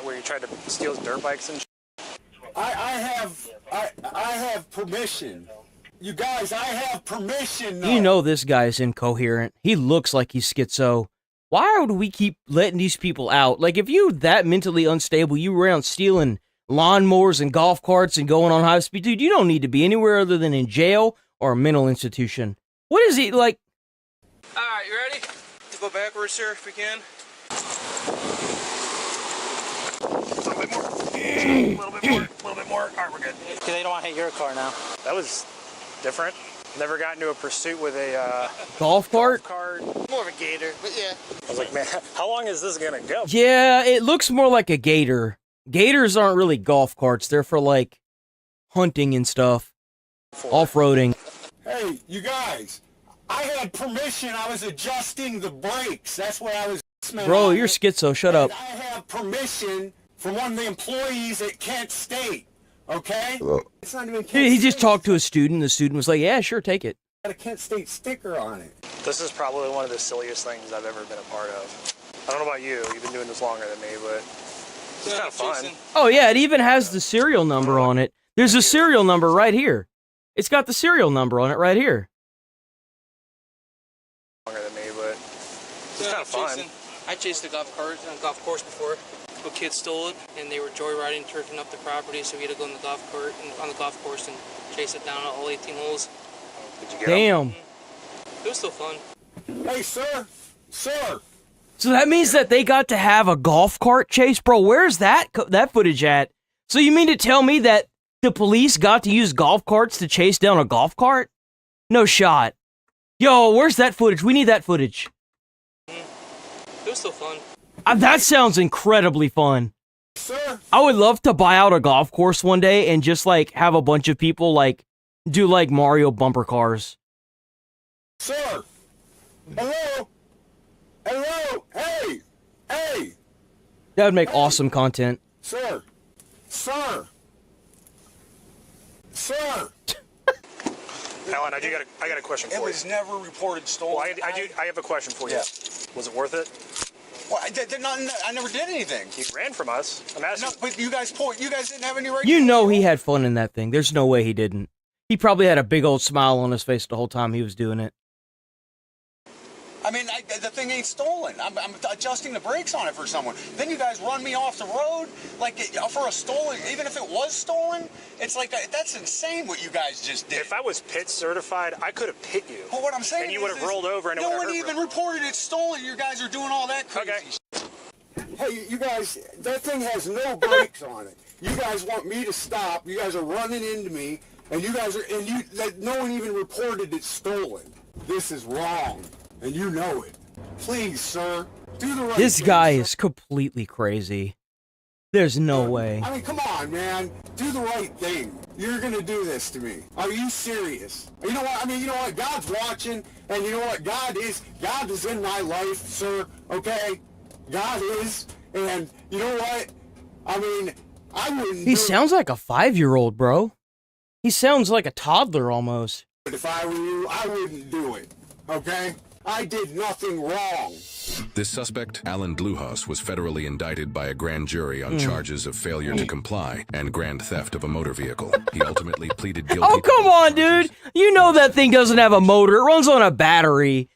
Where you tried to steal his dirt bikes and I have permission. You guys, I have permission. You know this guy's incoherent. He looks like he's schizo. Why would we keep letting these people out? Like, if you're that mentally unstable, you were around stealing lawnmowers and golf carts and going on high speed, dude, you don't need to be anywhere other than in jail or a mental institution. What is he, like? Alright, you ready? To go backwards here if we can. a little bit more. A little bit more. Alright, we're good. Because they don't want to hit your car now. That was different. Never got into a pursuit with a golf cart? More of a gator, but yeah. I was like, man, how long is this gonna go? Yeah, it looks more like a gator. Gators aren't really golf carts. They're for, like, hunting and stuff. Off-roading. Hey, you guys, I had permission. I was adjusting the brakes. That's what I was... Bro, you're schizo. Shut up. I have permission from one of the employees at Kent State, okay? It's not even Kent He State. just talked to a student. The student was like, yeah, sure, take it. Got a Kent State sticker on it. This is probably one of the silliest things I've ever been a part of. I don't know about you. You've been doing this longer than me, but it's kind of fun. Oh, yeah, it even has the serial number on it. There's a serial number right here. It's got the serial number on it right here. Longer than me, but it's kind of fun. I chased a golf cart on a golf course before. A kid stole it, and they were joyriding, turfing up the property, so we had to go on the golf cart and on the golf course and chase it down all 18 holes. Did you get Damn. It was still fun. Hey, sir! Sir! So that means that they got to have a golf cart chase? Bro, where's that footage at? So you mean to tell me that the police got to use golf carts to chase down a golf cart? No shot. Yo, where's that footage? We need that footage. It was still fun. That sounds incredibly fun. Sir? I would love to buy out a golf course one day and just, like, have a bunch of people, like, do, like, Mario bumper cars. Sir! Hello? Hello? Hey! Hey! That would make awesome content. Sir! Sir! Sir! Alan, I got a question for you. It was never reported stolen. Well, I have a question for you. Yeah. Was it worth it? Well, I never did anything. He ran from us. I'm asking. No, but you guys didn't have any right. You know he had fun in that thing. There's no way he didn't. He probably had a big old smile on his face the whole time he was doing it. I mean, the thing ain't stolen. I'm adjusting the brakes on it for someone. Then you guys run me off the road like for a stolen. Even if it was stolen, it's like that's insane what you guys just did. If I was pit certified, I could have hit you. Well, what I'm saying and you would have rolled over and it no would have one hurt even real. reported it stolen. You guys are doing all that crazy. Okay. Hey, you guys, that thing has no brakes on it. You guys want me to stop. You guys are running into me, and no one even reported it stolen. This is wrong, and you know it. Please, sir, do the right thing. This guy is completely crazy. There's no way. I mean, come on, man. Do the right thing. You're gonna do this to me. Are you serious? You know what? I mean, you know what? God's watching, and you know what? God is in my life, sir. Okay? God is, and you know what? I mean, I wouldn't. He sounds like a 5-year-old, bro. He sounds like a toddler almost. If I were you, I wouldn't do it. Okay? I did nothing wrong. This suspect, Alan Bluehouse, was federally indicted by a grand jury on charges of failure to comply and grand theft of a motor vehicle. He ultimately pleaded guilty. Oh, come on, dude. You know that thing doesn't have a motor. It runs on a battery.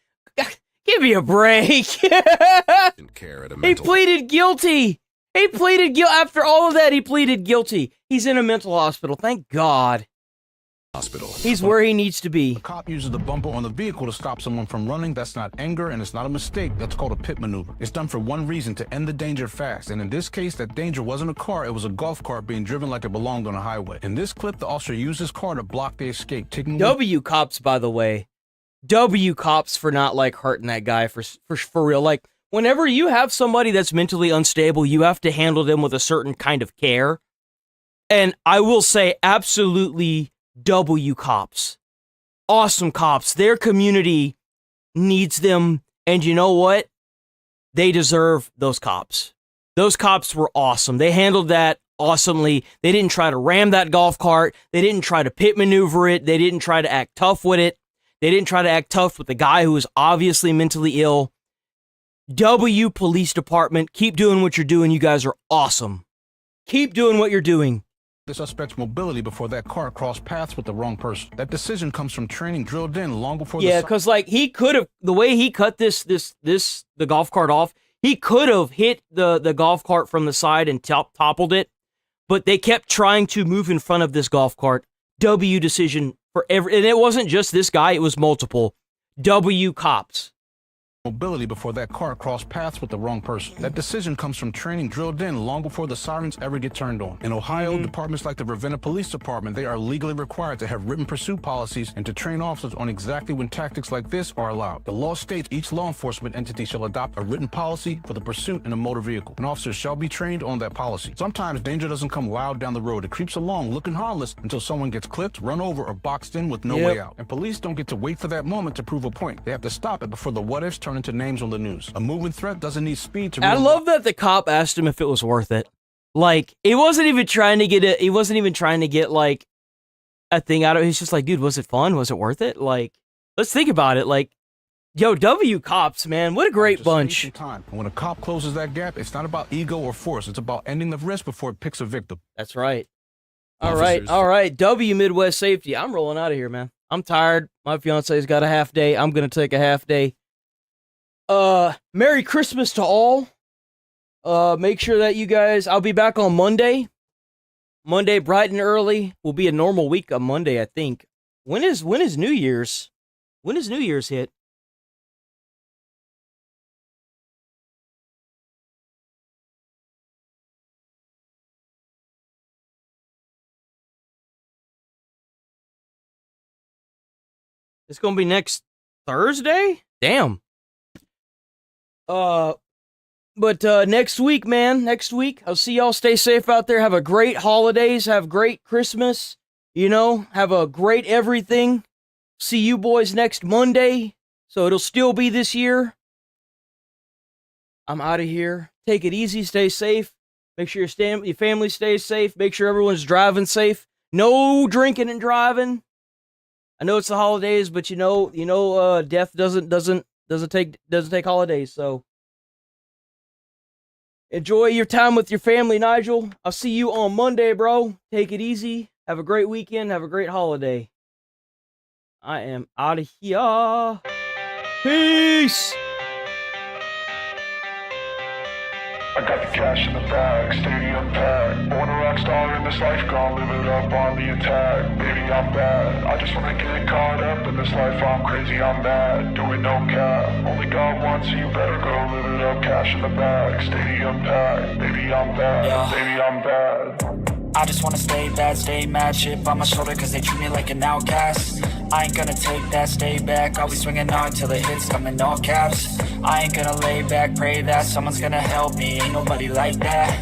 Give me a break. He pleaded guilty. He pleaded guilty. After all of that, he pleaded guilty. He's in a mental hospital. Thank God. He's where he needs to be. A cop uses the bumper on the vehicle to stop someone from running. That's not anger, and it's not a mistake. That's called a pit maneuver. It's done for one reason, to end the danger fast. And in this case, that danger wasn't a car. It was a golf cart being driven like it belonged on a highway. In this clip, the officer used his car to block the escape, taking W cops, by the way. W cops for not, like, hurting that guy for real. Like, whenever you have somebody that's mentally unstable, you have to handle them with a certain kind of care. And I will say, absolutely, W cops. Awesome cops. Their community needs them. And you know what? They deserve those cops. Those cops were awesome. They handled that awesomely. They didn't try to ram that golf cart. They didn't try to pit maneuver it. They didn't try to act tough with it. They didn't try to act tough with the guy who was obviously mentally ill. W Police Department, keep doing what you're doing. You guys are awesome. Keep doing what you're doing. the suspect's mobility before that car crossed paths with the wrong person. That decision comes from training drilled in long before Yeah, because like he could have, the way he cut the golf cart off, he could have hit the golf cart from the side and toppled it, but they kept trying to move in front of this golf cart. W decision for every, and it wasn't just this guy, it was multiple. W cops. Mobility before that car crossed paths with the wrong person. That decision comes from training drilled in long before the sirens ever get turned on. In Ohio, departments like the Ravenna Police Department, they are legally required to have written pursuit policies and to train officers on exactly when tactics like this are allowed. The law states each law enforcement entity shall adopt a written policy for the pursuit in a motor vehicle. An officer shall be trained on that policy. Sometimes danger doesn't come loud down the road. It creeps along looking harmless until someone gets clipped, run over, or boxed in with no way out. And police don't get to wait for that moment to prove a point. They have to stop it before the what-ifs turn into names on the news. A moving threat doesn't need speed to... I love that the cop asked him if it was worth it. Like, he wasn't even trying to get like a thing out of it. He's just like, dude, was it fun? Was it worth it? Like, let's think about it. Like, yo, W cops, man, what a great bunch. Time. When a cop closes that gap, it's not about ego or force. It's about ending the risk before it picks a victim. That's right. All right. W Midwest Safety. I'm rolling out of here, man. I'm tired. My fiance's got a half day. I'm going to take a half day. Merry Christmas to all. Make sure that you guys, I'll be back on Monday. Monday, bright and early. Will be a normal week on Monday, I think. When is New Year's? When does New Year's hit? It's gonna be next Thursday? Damn. But next week, man, I'll see y'all. Stay safe out there. Have a great holidays. Have great Christmas. You know, have a great everything. See you boys next Monday. So it'll still be this year. I'm out of here. Take it easy. Stay safe. Make sure your family stays safe. Make sure everyone's driving safe. No drinking and driving. I know it's the holidays, but death doesn't take holidays. So enjoy your time with your family, Nigel. I'll see you on Monday, bro. Take it easy. Have a great weekend. Have a great holiday. I am out of here. Peace. I got the cash in the bag, stadium packed. Born a rock star in this life, gonna live it up on the attack. Baby, I'm bad. I just wanna get caught up in this life. I'm crazy, I'm mad. Doing no cap. Only got one, so you better go live it up. Cash in the bag, stadium packed. Baby, I'm bad. Yeah. Baby, I'm bad. I just wanna stay bad, stay mad. Chip on my shoulder, cause they treat me like an outcast. I ain't gonna take that, stay back. I'll be swinging hard till the hits come in all caps. I ain't gonna lay back, pray that someone's gonna help me. Ain't nobody like that.